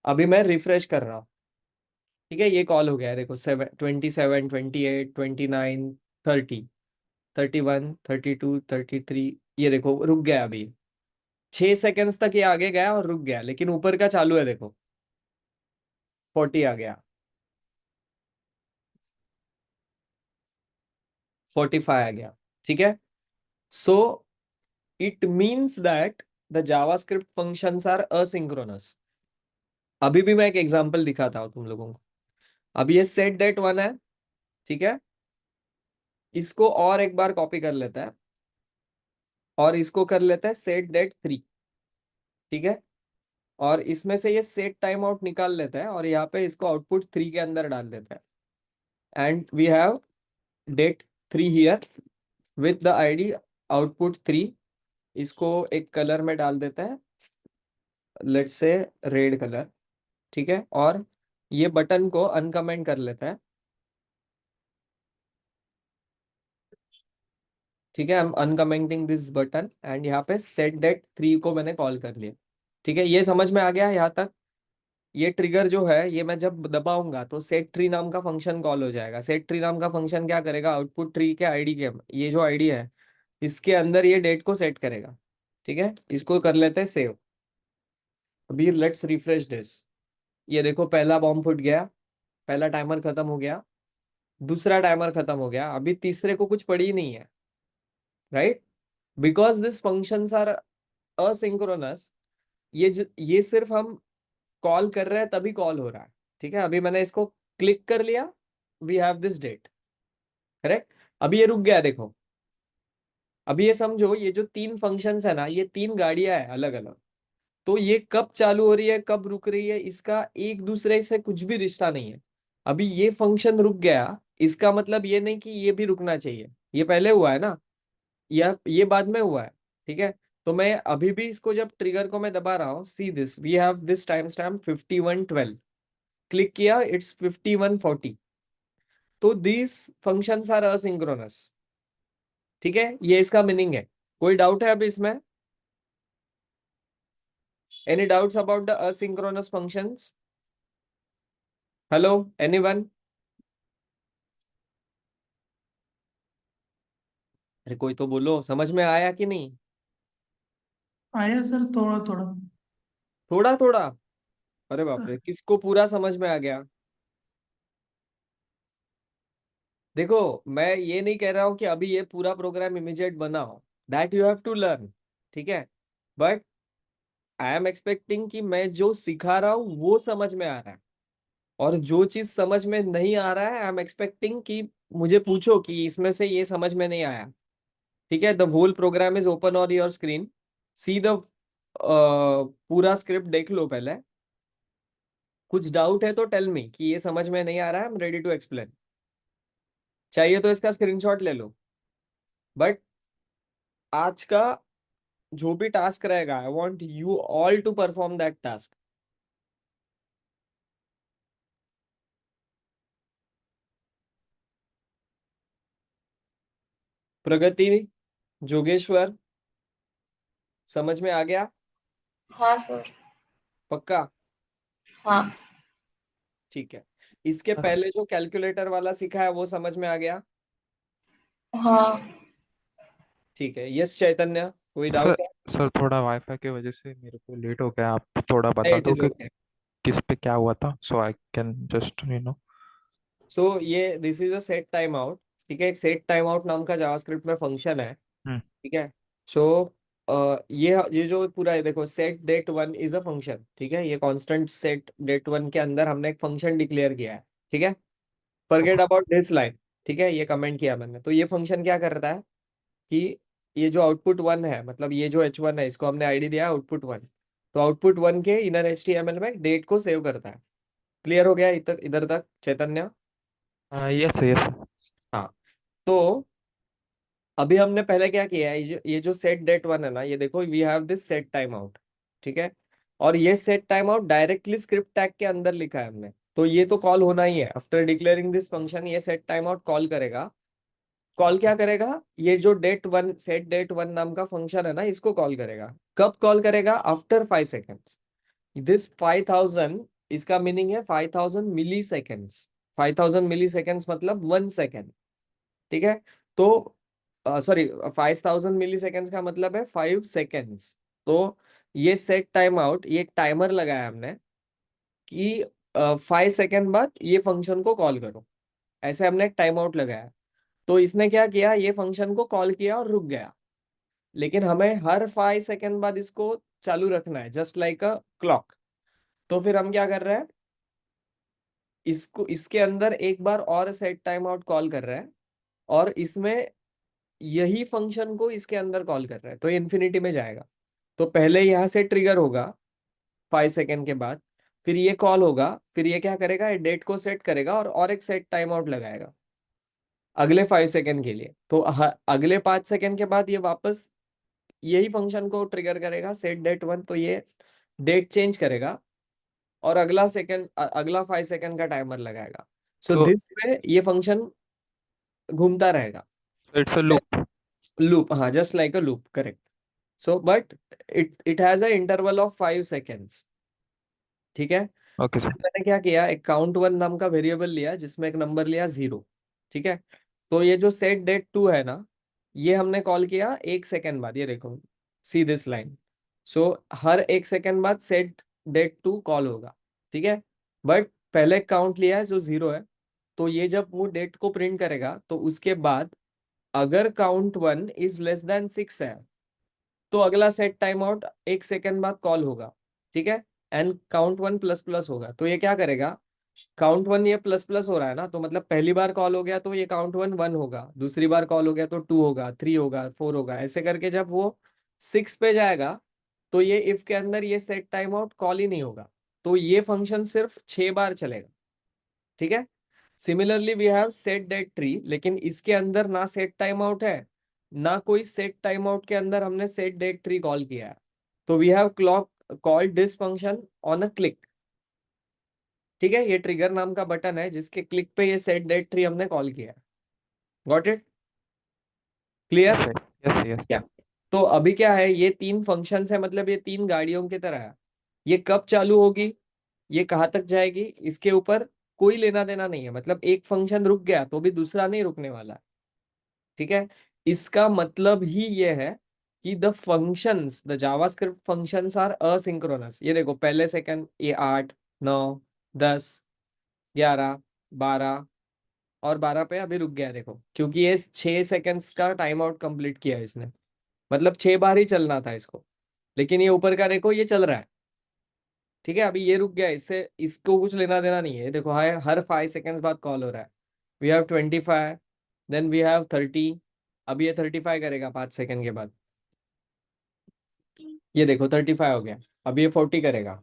अभी मैं रिफ्रेश कर रहा हूँ, ठीक है, ये कॉल हो गया है, देखो 27, 28, 29, 30, 31, 32, 33, ये देखो रुक गया अभी, 6 सेकेंड्स तक ये आगे गया और रुक गया, लेकिन ऊपर का चालू है, देखो 40 आ गया, 45 आ गया, ठीक है। So it means that the JavaScript functions are asynchronous. अभी भी मैं एक एग्जांपल दिखाता हूँ तुम लोगों को। अभी ये सेट डेट 1 है, ठीक है, इसको और एक बार कॉपी कर लेता है, और इसको कर लेता है सेट डेट 3, ठीक है। और इसमें से ये सेट टाइम आउट निकाल लेता है, और यहाँ पे इसको आउटपुट 3 के अंदर डाल देता है, and we have date 3 here with the ID output 3। इसको एक कलर में डाल देता है, लेट्स से रेड कलर, ठीक है। और ये बटन को अनकमेंट कर लेता है, ठीक है। I am uncommenting this button, and यहाँ पे सेट डेट 3 को मैंने कॉल कर लिया, ठीक है। ये समझ में आ गया यहाँ तक? ये ट्रिगर जो है, ये मैं जब दबाऊंगा तो सेट ट्री नाम का फंक्शन कॉल हो जाएगा। सेट ट्री नाम का फंक्शन क्या करेगा, आउटपुट ट्री के आईडी के, ये जो आईडी है इसके अंदर ये डेट को सेट करेगा, ठीक है। इसको कर लेते हैं सेव। अभी लेट्स रिफ्रेश दिस, ये देखो पहला बॉम्ब फूट गया, पहला टाइमर खत्म हो गया, दूसरा टाइमर खत्म हो गया, अभी तीसरे को कुछ पड़ी ही नहीं है, right, because this functions are asynchronous. ये सिर्फ हम कॉल कर रहे हैं तभी कॉल हो रहा है, ठीक है। अभी मैंने इसको क्लिक कर लिया, we have this date, correct. अभी ये रुक गया, देखो। अभी ये समझो, ये जो 3 फंक्शंस है ना, ये 3 गाड़ियां है अलग अलग, तो ये कब चालू हो रही है कब रुक रही है, इसका एक दूसरे से कुछ भी रिश्ता नहीं है। अभी ये फंक्शन रुक गया, इसका मतलब ये नहीं कि ये भी रुकना चाहिए, ये पहले हुआ है ना, ये बाद में हुआ है, ठीक है। तो मैं अभी भी इसको जब ट्रिगर को मैं दबा रहा हूँ, see this, we have this time stamp 5112, click किया, इट्स 5140। तो दिस फंक्शंस आर असिंक्रोनस, ठीक है, ये इसका मीनिंग है। कोई डाउट है अभी इसमें? Any doubts about the asynchronous functions? Hello, anyone? अरे कोई तो बोलो, समझ में आया कि नहीं? आया सर, थोड़ा थोड़ा। थोड़ा थोड़ा? अरे बाप रे, किसको पूरा समझ में आ गया? देखो, मैं ये नहीं कह रहा हूं कि अभी ये पूरा प्रोग्राम इमीडिएट बनाओ, that you have to learn, ठीक है। बट आई एम एक्सपेक्टिंग कि मैं जो सिखा रहा हूँ वो समझ में आ रहा है, और जो चीज समझ में नहीं आ रहा है, आई एम एक्सपेक्टिंग कि मुझे पूछो कि इसमें से ये समझ में नहीं आया। ठीक है, the whole program is open on your screen, see the पूरा स्क्रिप्ट देख लो पहले। कुछ डाउट है तो टेल मी कि ये समझ में नहीं आ रहा है, I am ready to explain. चाहिए तो इसका स्क्रीनशॉट ले लो। बट आज का जो भी टास्क रहेगा, I want you all to perform that task. Pragati, Jogeshwar, समझ में आ गया? हाँ सर। पक्का? हाँ। ठीक है। इसके पहले जो कैलकुलेटर वाला सीखा है वो समझ में आ गया? हाँ। ठीक है। यस चैतन्य, कोई सर डाउट है? सर थोड़ा वाईफाई की वजह से मेरे को लेट हो गया, आप थोड़ा बता इट दो इज कि ओके। किस पे क्या हुआ था, सो आई कैन जस्ट सो ये this is a set time out. ठीक है, एक सेट टाइम आउट नाम का जावास्क्रिप्ट में फंक्शन है। हम्म। ठीक है। सो ये जो पूरा है, देखो, set date one is a function. ठीक है, ये कांस्टेंट सेट डेट वन के अंदर हमने एक फंक्शन डिक्लेयर किया है। ठीक है, forget okay about this line. ठीक है, ये कमेंट किया मैंने। तो ये फंक्शन क्या करता है कि ये जो आउटपुट वन है, मतलब ये जो H1 है, इसको हमने आईडी दिया आउटपुट वन। तो आउटपुट वन के इनर HTML में डेट को सेव करता है। क्लियर हो गया इधर इधर तक चैतन्य? Yes yes. हाँ। तो अभी हमने पहले क्या किया है, ये जो सेट डेट वन है ना, ये देखो, we have this set time out. ठीक है, और ये set time out directly script tag के अंदर लिखा है हमने। तो ये तो कॉल होना ही है। आफ्टर डिक्लेयरिंग दिस फंक्शन, ये सेट टाइम आउट कॉल करेगा। कॉल क्या करेगा? ये जो date one, set date one नाम का फंक्शन है ना, इसको कॉल करेगा। कब कॉल करेगा? After 5 seconds. दिस 5000, इसका मीनिंग है 5000 मिली सेकेंड्स। 5000 मिली सेकेंड्स मतलब 1 सेकेंड। ठीक है। तो सॉरी, 5000 मिली सेकेंड्स का मतलब है 5 सेकेंड्स। तो ये सेट टाइम आउट, ये एक टाइमर लगाया हमने कि 5 सेकेंड बाद ये फंक्शन को कॉल करो। ऐसे हमने एक टाइम आउट लगाया। तो इसने क्या किया, ये फंक्शन को कॉल किया और रुक गया। लेकिन हमें हर 5 सेकेंड बाद इसको चालू रखना है, जस्ट लाइक अ क्लॉक। तो फिर हम क्या कर रहे हैं, इसको इसके अंदर एक बार और सेट टाइम आउट कॉल कर रहे हैं, और इसमें यही फंक्शन को इसके अंदर कॉल कर रहा है। तो ये इन्फिनिटी में जाएगा। तो पहले यहाँ से ट्रिगर होगा 5 सेकेंड के बाद, फिर ये कॉल होगा, फिर ये क्या करेगा, ये डेट को सेट करेगा और एक सेट टाइम आउट लगाएगा अगले 5 सेकेंड के लिए। तो अगले 5 सेकेंड के बाद ये वापस यही फंक्शन को ट्रिगर करेगा, सेट डेट वन। तो ये डेट चेंज करेगा और अगला 5 सेकेंड का टाइमर लगाएगा। सो सो दिस वे ये फंक्शन घूमता रहेगा। It's a loop. लूप, हाँ, just like a loop, correct. So but it has a interval of 5 seconds. ठीक है। Okay sir. मैंने क्या किया, एक काउंट वन नाम का वेरिएबल लिया जिसमें एक नंबर लिया 0। ठीक है। तो ये जो सेट डेट टू है ना, ये हमने कॉल किया 1 सेकेंड बाद। ये देखो, see this line. So her 1 second बाद सेट डेट टू कॉल होगा। ठीक है। बट पहले काउंट लिया है जो 0 है। तो ये जब वो डेट को प्रिंट करेगा, तो उसके बाद अगर count one is less than 6 है, तो अगला सेट टाइम आउट 1 सेकेंड बाद कॉल होगा। ठीक है। And count one plus plus होगा। तो ये क्या करेगा, काउंट वन ये प्लस प्लस हो रहा है ना, तो मतलब पहली बार कॉल हो गया तो ये काउंट वन 1 होगा, दूसरी बार कॉल हो गया तो 2 होगा, 3 होगा, 4 होगा, ऐसे करके जब वो 6 पे जाएगा, तो ये इफ के अंदर ये सेट टाइम आउट कॉल ही नहीं होगा। तो ये फंक्शन सिर्फ 6 बार चलेगा। ठीक है। Similarly we have set date three, लेकिन इसके अंदर ना सेट टाइम आउट है, ना कोई सेट टाइम आउट के अंदर हमने सेट डेट ट्री कॉल किया है। तो we have clock called this function on a click. ठीक है, ये ट्रिगर नाम का बटन है जिसके क्लिक पे ये सेट डेट ट्री हमने कॉल किया है। Got it? Yes clear? Sir. Yes yes. क्या? तो अभी क्या है, ये 3 फंक्शंस है, मतलब ये 3 गाड़ियों की तरह है। ये कब चालू होगी, ये कहाँ तक जाएगी, इसके ऊपर कोई लेना देना नहीं है। मतलब एक फंक्शन रुक गया तो भी दूसरा नहीं रुकने वाला है। ठीक है। इसका मतलब ही ये है कि the JavaScript functions are asynchronous. ये देखो, पहले सेकंड ये 8, 9, 10, 11, 12, और 12 पे अभी रुक गया। देखो, क्योंकि ये 6 सेकंड्स का टाइम आउट कंप्लीट किया है इसने। मतलब 6 बार ही चलना था इसको, लेकिन ये ऊपर का देखो, ये चल रहा है। ठीक है, अभी ये रुक गया, इससे इसको कुछ लेना देना नहीं है। देखो हर 5 सेकेंड्स बाद कॉल हो रहा है। We have 25, then we have 30। अब ये 35 करेगा 5 सेकेंड के बाद। ये देखो 35 हो गया। अब ये 40 करेगा।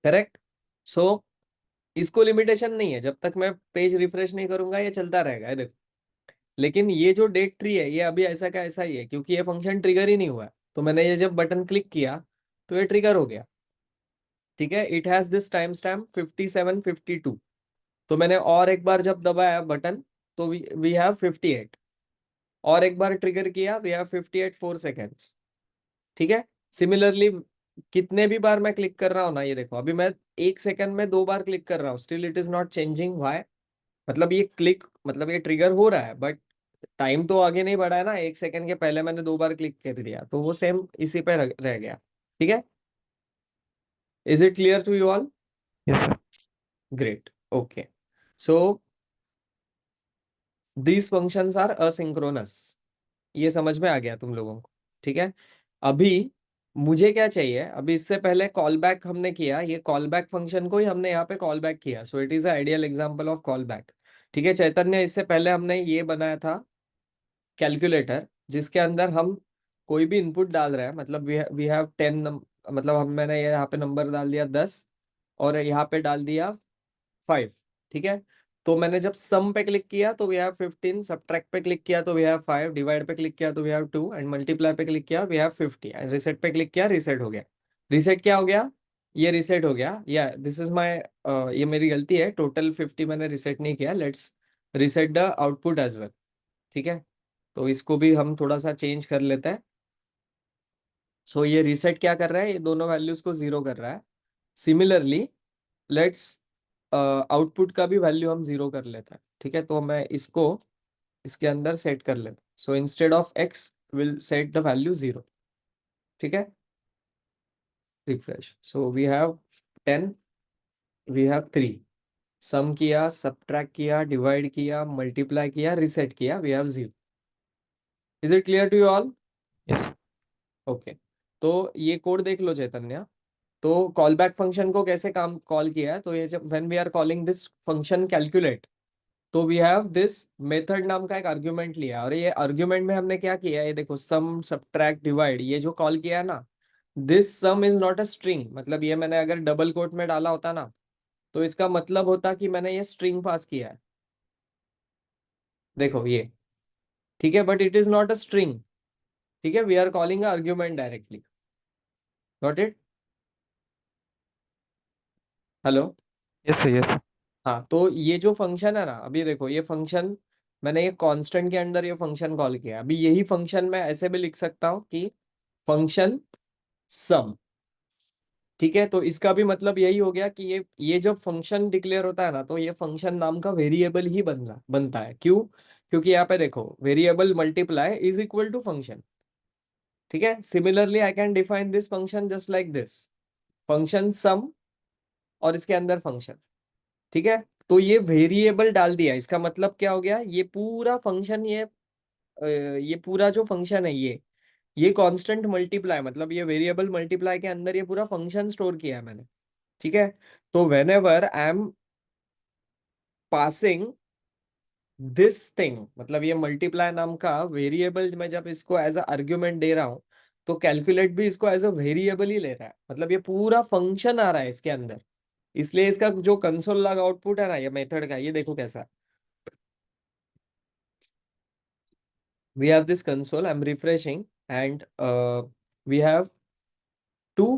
करेक्ट। सो इसको लिमिटेशन नहीं है, जब तक मैं पेज रिफ्रेश नहीं करूंगा ये चलता रहेगा, ये देखो। लेकिन ये जो डेट ट्री है ये अभी ऐसा का ऐसा ही है, क्योंकि ये फंक्शन ट्रिगर ही नहीं हुआ है। तो मैंने ये जब बटन क्लिक किया तो ये ट्रिगर हो गया। ठीक है, it has this time stamp 57:52। तो मैंने और एक बार जब दबाया बटन तो वी हैव 58। और एक बार ट्रिगर किया, वी हैव 58 4 सेकेंड्स। ठीक है। सिमिलरली कितने भी बार मैं क्लिक कर रहा हूँ ना, ये देखो अभी मैं 1 सेकंड में 2 बार क्लिक कर रहा हूँ, still it is not changing. Why? मतलब ये क्लिक, मतलब ये ट्रिगर हो रहा है, बट टाइम तो आगे नहीं बढ़ा है ना। 1 सेकंड के पहले मैंने 2 बार क्लिक कर दिया तो वो सेम इसी पे रह गया। ठीक है। Is it clear to you all? Yes sir. Great. Okay. So these functions are asynchronous. ये समझ में आ गया तुम लोगों को? ठीक है। अभी मुझे क्या चाहिए, अभी इससे पहले कॉल बैक हमने किया, ये कॉल बैक फंक्शन को ही हमने यहाँ पे कॉल बैक किया। So it is ideal example of call back. ठीक है चैतन्य, इससे पहले हमने ये बनाया था कैलकुलेटर, जिसके अंदर हम कोई भी इनपुट डाल रहे हैं। मतलब वी हैव 10, मतलब हम मैंने यहाँ पे नंबर डाल दिया 10 और यहाँ पे डाल दिया 5। ठीक है। तो मैंने जब सम पे क्लिक किया तो वी हैव 15, सब्ट्रैक्ट पे क्लिक किया तो वी हैव 5, डिवाइड पे क्लिक किया तो वी हैव 2 एंड मल्टीप्लाई पे क्लिक किया वी हैव 50 एंड रिसेट पे क्लिक किया, रिसेट हो गया। रिसेट क्या हो गया? ये रिसेट हो गया। या दिस इज माय, ये मेरी गलती है, टोटल 50 मैंने रिसेट नहीं किया। Let's reset the output as well. ठीक है। तो इसको भी हम थोड़ा सा चेंज कर लेते हैं। सो ये रिसेट क्या कर रहा है, ये दोनों वैल्यूज को 0 कर रहा है। सिमिलरली लेट्स आउटपुट का भी वैल्यू हम 0 कर लेते हैं। ठीक है। तो मैं इसको इसके अंदर सेट कर लेता हूँ। So instead of x will set the value 0। ठीक है। Refresh. So we have 10, we have 3। Sum किया, सब्ट्रैक्ट किया, डिवाइड किया, मल्टीप्लाई किया, रिसेट किया, we have 0। Is it clear to you all? Yes. Okay. तो ये कोड देख लो चैतन्य। तो कॉल बैक फंक्शन को कैसे काम कॉल किया है, तो ये जब when we are calling this function calculate, तो वी हैव दिस मेथड नाम का एक आर्ग्यूमेंट लिया। और ये आर्ग्यूमेंट में हमने क्या किया है, ये देखो सम सब्ट्रैक्ट डिवाइड, ये जो कॉल किया है ना, this some is not a string. मतलब ये मैंने अगर डबल कोट में डाला होता ना तो इसका मतलब होता कि मैंने ये स्ट्रिंग पास किया है। देखो ये, ठीक है, but it is not a string. ठीक है, we are calling argument directly. Got it? Hello? Yes sir. Yes. हाँ, तो ये जो फंक्शन है ना, अभी देखो ये फंक्शन मैंने ये कांस्टेंट के अंदर ये फंक्शन कॉल किया। अभी यही फंक्शन मैं ऐसे भी लिख सकता हूँ कि फंक्शन सम। ठीक है। तो इसका भी मतलब यही हो गया कि ये जब फंक्शन डिक्लेयर होता है ना, तो ये फंक्शन नाम का वेरिएबल ही बनता है। क्यों? क्योंकि यहाँ पे देखो variable multiply is equal to function. ठीक है। Similarly I can define this function just like this, function sum और इसके अंदर फंक्शन। ठीक है। तो ये वेरिएबल डाल दिया, इसका मतलब क्या हो गया, ये पूरा फंक्शन, ये पूरा जो फंक्शन है ये कांस्टेंट मल्टीप्लाई, मतलब ये वेरिएबल मल्टीप्लाई के अंदर ये पूरा फंक्शन स्टोर किया है मैंने। ठीक है। तो when ever I am passing this thing, मतलब ये मल्टीप्लाई नाम का वेरिएबल, मैं जब इसको एज अ आर्ग्यूमेंट दे रहा हूं तो कैलकुलेट भी इसको एज अ वेरिएबल ही ले रहा है। मतलब ये पूरा फंक्शन आ रहा है इसके अंदर। इसलिए इसका जो कंसोल लॉग आउटपुट है ना ये मेथड का, ये देखो कैसा है। we have this console, I'm refreshing and we have 2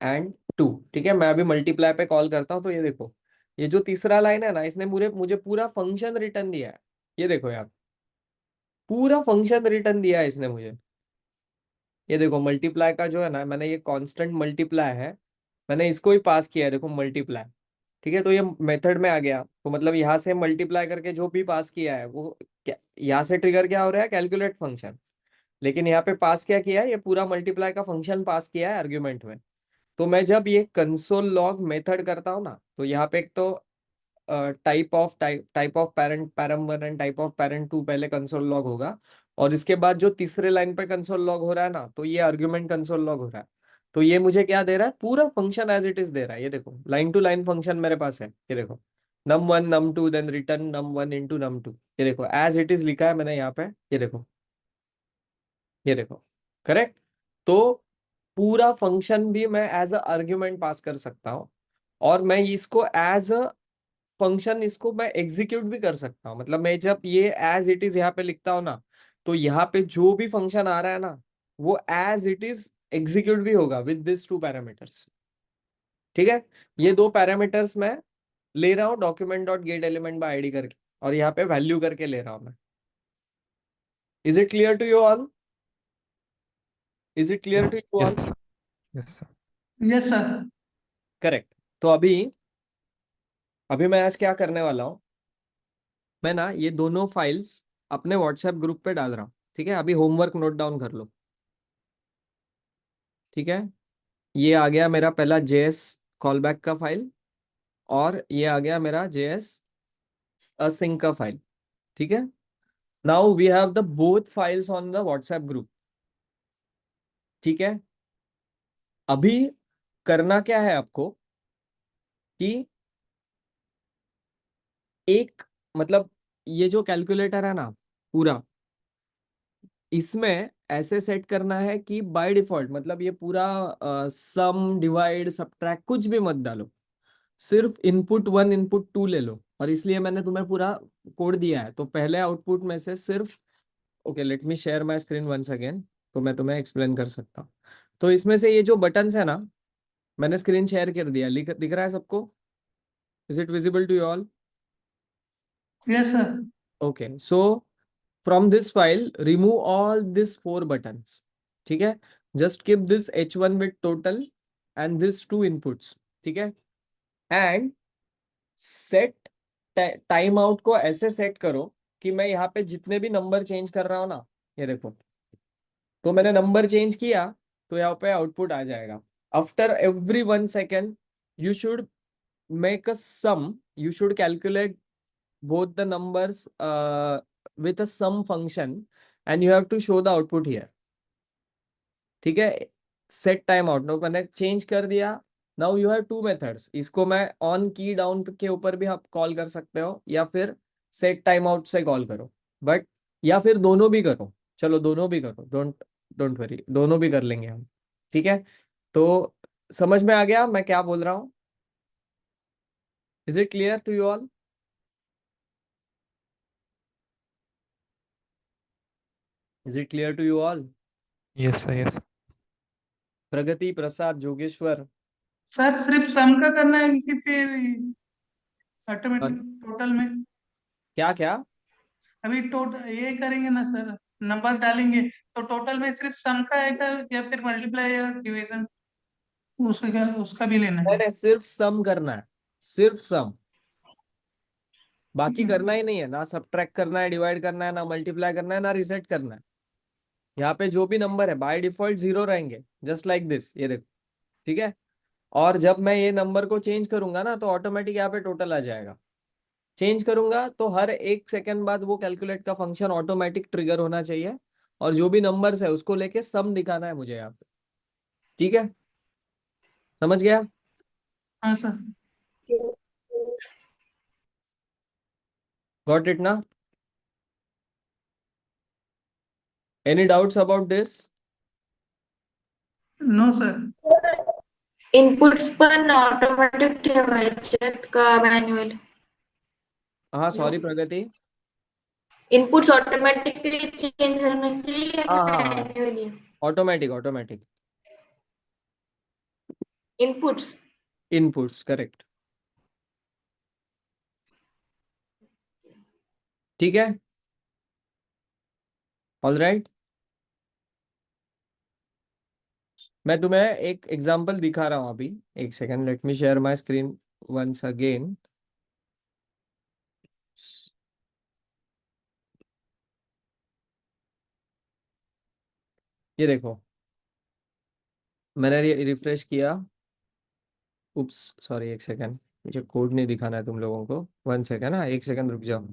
and 2। ठीक है, मैं अभी मल्टीप्लाई पे कॉल करता हूँ तो ये देखो, ये जो तीसरा लाइन है ना, इसने मुझे पूरा फंक्शन रिटर्न दिया है। ये देखो यार, पूरा फंक्शन रिटर्न दिया है इसने मुझे। ये देखो मल्टीप्लाई का जो है ना, मैंने ये कांस्टेंट मल्टीप्लाई है, मैंने इसको ही पास किया है, देखो मल्टीप्लाई। ठीक है। तो ये मेथड में आ गया, तो मतलब यहाँ से मल्टीप्लाई करके जो भी पास किया है वो क्या, यहाँ से ट्रिगर क्या हो रहा है, कैलकुलेट फंक्शन। लेकिन यहाँ पे पास क्या किया है, ये पूरा मल्टीप्लाई का फंक्शन पास किया है आर्ग्यूमेंट में। तो मैं जब ये कंसोल लॉग मेथड करता हूँ ना, तो यहाँ पे एक तो type of parent param 1 and type of parent 2 पहले कंसोल लॉग होगा। और इसके बाद जो तीसरे लाइन पे कंसोल लॉग हो रहा है ना, तो ये आर्ग्यूमेंट कंसोल लॉग हो रहा है। तो ये मुझे क्या दे रहा है, पूरा फंक्शन एज इट इज दे रहा है। ये देखो लाइन टू लाइन फंक्शन मेरे पास है, ये देखो num1 num2 then return num1 into num2। ये देखो एज इट इज लिखा है मैंने यहाँ पे, ये देखो, ये देखो, करेक्ट। तो पूरा फंक्शन भी मैं एज अ आर्ग्यूमेंट पास कर सकता हूँ, और मैं इसको एज अ फंक्शन इसको मैं एग्जीक्यूट भी कर सकता हूँ। मतलब मैं जब ये एज इट इज यहाँ पे लिखता हूँ ना, तो यहाँ पे जो भी फंक्शन आ रहा है ना, वो एज इट इज एग्जीक्यूट भी होगा विद दिस टू पैरामीटर्स। ठीक है, ये दो पैरामीटर्स मैं ले रहा हूँ document dot gate element by ID करके, और यहाँ पे वैल्यू करके ले रहा हूँ मैं। Is it clear to you all? Is it clear to you all? Yes yes sir. Yes sir. Correct. तो अभी अभी मैं आज क्या करने वाला हूँ, मैं ना ये दोनों फाइल्स अपने व्हाट्सएप ग्रुप पे डाल रहा हूँ। ठीक है, अभी होमवर्क नोट डाउन कर लो। ठीक है, ये आ गया मेरा पहला जेएस कॉलबैक का फाइल, और ये आ गया मेरा जेएस असिंक का फाइल। ठीक है, now we have the both files on the WhatsApp group. ठीक है, अभी करना क्या है आपको कि एक, मतलब ये जो कैलकुलेटर है ना पूरा, इसमें ऐसे सेट करना है कि बाय डिफॉल्ट, मतलब ये पूरा सम डिवाइड सब्ट्रैक्ट कुछ भी मत डालो, सिर्फ इनपुट वन इनपुट टू ले लो। और इसलिए मैंने तुम्हें पूरा कोड दिया है, तो पहले आउटपुट में से सिर्फ, okay let me share my screen once again, तो मैं तुम्हें एक्सप्लेन कर सकता हूँ। तो इसमें से ये जो बटन्स है ना, मैंने स्क्रीन शेयर कर दिया, दिख रहा है सबको? Is it visible to you all? Yes sir. Okay, so from this file remove all this four buttons. ठीक है, just keep this h1 with total and this two inputs. ठीक है, एंड सेट टाइम आउट को ऐसे set करो कि मैं यहाँ पे जितने भी नंबर चेंज कर रहा हूँ ना, ये देखो, तो मैंने नंबर चेंज किया तो यहाँ पे आउटपुट आ जाएगा। After every 1 second you should make a sum, you should calculate both the numbers with a sum function, and you have to show the output here. ठीक है, सेट टाइम आउट नो मैंने change कर दिया। Now you have two methods, इसको मैं on की down के ऊपर भी आप कॉल कर सकते हो, या फिर सेट टाइम आउट से कॉल करो, बट या फिर दोनों भी करो। चलो दोनों भी करो, डोंट डोंट वरी, दोनों भी कर लेंगे हम। ठीक है, तो समझ में आ गया मैं क्या बोल रहा हूँ? Is it clear to you all? Is it clear to you all? Yes sir yes. Pragati, Prasad, Jogeshwar, sir सिर्फ सम का करना है कि फिर और ऑटोमेटिक टोटल में? क्या क्या? अभी टोटल ये करेंगे ना सर, नंबर डालेंगे तो टोटल में सिर्फ सम का आएगा या फिर मल्टीप्लाई या डिवीजन उसका उसका भी लेना है? मैंने सिर्फ सम करना है, सिर्फ सम, बाकी करना ही नहीं है ना। सब्ट्रैक्ट करना है, डिवाइड करना है, ना मल्टीप्लाई करना है, ना रिसेट करना है। यहाँ पे जो भी नंबर है बाय डिफॉल्ट जीरो रहेंगे, जस्ट लाइक दिस, ये देखो। ठीक है, और जब मैं ये नंबर को चेंज करूंगा ना, तो ऑटोमेटिक यहाँ पे टोटल आ जाएगा। चेंज करूंगा तो हर 1 सेकंड बाद वो कैलकुलेट का फंक्शन ऑटोमेटिक ट्रिगर होना चाहिए, और जो भी नंबर्स है उसको लेके सम दिखाना है मुझे यहाँ पे। ठीक है, समझ गया? हाँ सर। गॉट इट ना? Any doubts about this? No sir. Inputs पण ऑटोमॅटिक ठेवायचे का मॅन्युअल? हाँ sorry Pragati. Inputs automatically change होने चाहिए हाँ हाँ हाँ, manually? Automatic automatic inputs. Inputs, correct. ठीक है, ऑल राइट। मैं तुम्हें एक एग्जांपल दिखा रहा हूँ अभी, एक second, let me share my screen once again. ये देखो, मैंने रिफ्रेश किया। उप्स, सॉरी, एक सेकेंड, मुझे कोड नहीं दिखाना है तुम लोगों को। 1 सेकेंड, हाँ 1 सेकेंड रुक जाओ।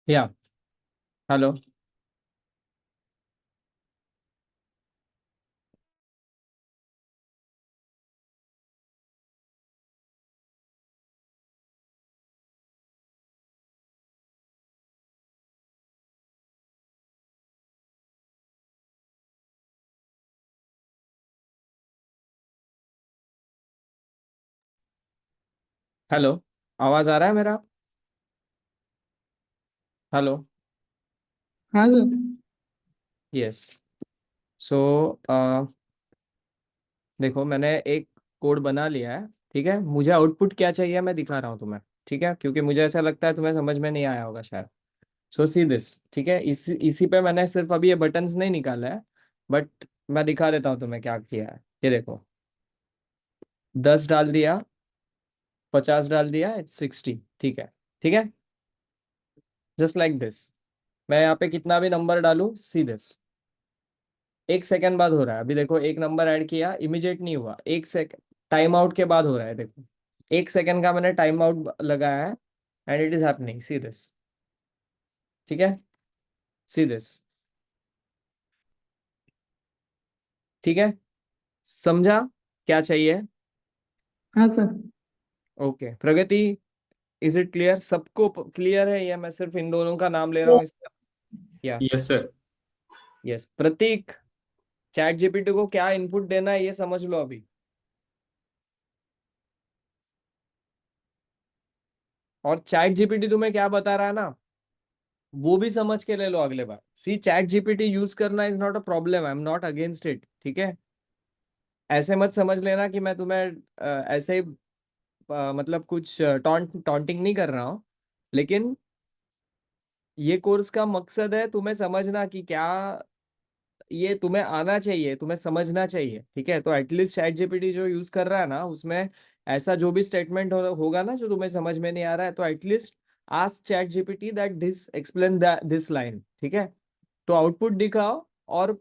या हेलो। हेलो, आवाज आ रहा है मेरा? हेलो। हाँ सर। यस। सो देखो, मैंने एक कोड बना लिया है। ठीक है, मुझे आउटपुट क्या चाहिए मैं दिखा रहा हूँ तुम्हें। ठीक है, क्योंकि मुझे ऐसा लगता है तुम्हें समझ में नहीं आया होगा शायद। सो सी दिस। ठीक है, इसी पे मैंने सिर्फ अभी ये बटन्स नहीं निकाला है, बट मैं दिखा देता हूँ तुम्हें क्या किया है। ये देखो, 10 डाल दिया, 50 डाल दिया, इट्स 60। ठीक है। ठीक है, जस्ट लाइक दिस। मैं यहाँ पे कितना भी नंबर डालू, सी दिस, 1 सेकंड बाद हो रहा है। अभी देखो, एक नंबर ऐड किया, इमीडिएट नहीं हुआ, 1 सेकंड टाइम आउट के बाद हो रहा है। देखो, 1 सेकंड का मैंने टाइम आउट लगाया है, and it is happening, see this. ठीक है, सी दिस। ठीक है, समझा क्या चाहिए? हाँ sir. Okay, Pragati, is it clear? सबको क्लियर है, या मैं सिर्फ इन दोनों का नाम ले रहा हूँ यस। इसका? या यस सर। यस। प्रतीक, चैट जीपीटी को क्या इनपुट देना है ये समझ लो अभी। और चैट जीपीटी तुम्हें क्या बता रहा है ना, वो भी समझ के ले लो अगले बार। सी, चैट जीपीटी यूज करना is not a problem, I am not against it. ठीक है, ऐसे मत समझ लेना कि मैं तुम्हें ऐसे ही मतलब कुछ टॉन्टिंग नहीं कर रहा हूँ। लेकिन ये कोर्स का मकसद है तुम्हें समझना कि क्या ये तुम्हें आना चाहिए, तुम्हें समझना चाहिए। ठीक है, तो एटलीस्ट चैट जीपीटी जो यूज कर रहा है ना, उसमें ऐसा जो भी स्टेटमेंट होगा ना जो तुम्हें समझ में नहीं आ रहा है, तो at least ask chat GPT that this explain this line. ठीक है, तो आउटपुट दिखाओ। और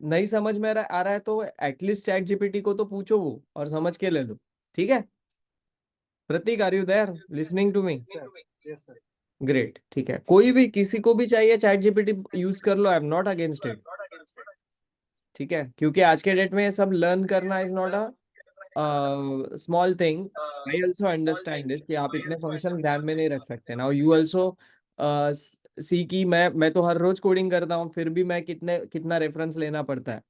नहीं समझ में आ रहा है तो एटलीस्ट चैट जीपीटी को तो पूछो वो, और समझ के ले लो। ठीक है, Prateek, are you there listening to me? Sir, yes sir. Great, ठीक है। कोई भी किसी को भी चाहिए चैट जीपीटी यूज कर लो, I am not against it. ठीक है, क्योंकि आज के डेट में ये सब लर्न करना is not a small thing. I also understand this कि आप इतने फंक्शन ध्यान में नहीं रख सकते ना। यू ऑल्सो सी कि मैं तो हर रोज कोडिंग करता हूँ, फिर भी मैं कितना रेफरेंस लेना पड़ता है।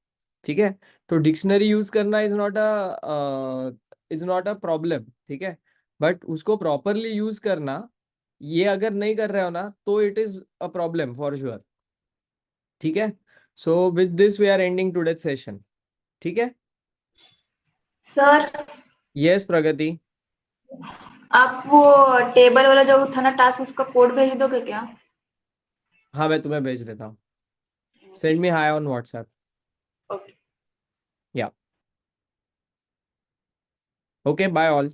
ठीक है, तो डिक्शनरी यूज करना इज नॉट अ प्रॉब्लम। ठीक है, बट उसको प्रॉपरली यूज करना, ये अगर नहीं कर रहे हो ना, तो it is a problem for sure. ठीक है, so with this we are ending today session. ठीक है, सर यस प्रगति। आप वो टेबल वाला जो था ना टास्क, उसका कोड भेज दोगे क्या? हाँ, मैं तुम्हें भेज देता हूँ। Send me high on WhatsApp. Okay. या, ओके, बाय ऑल।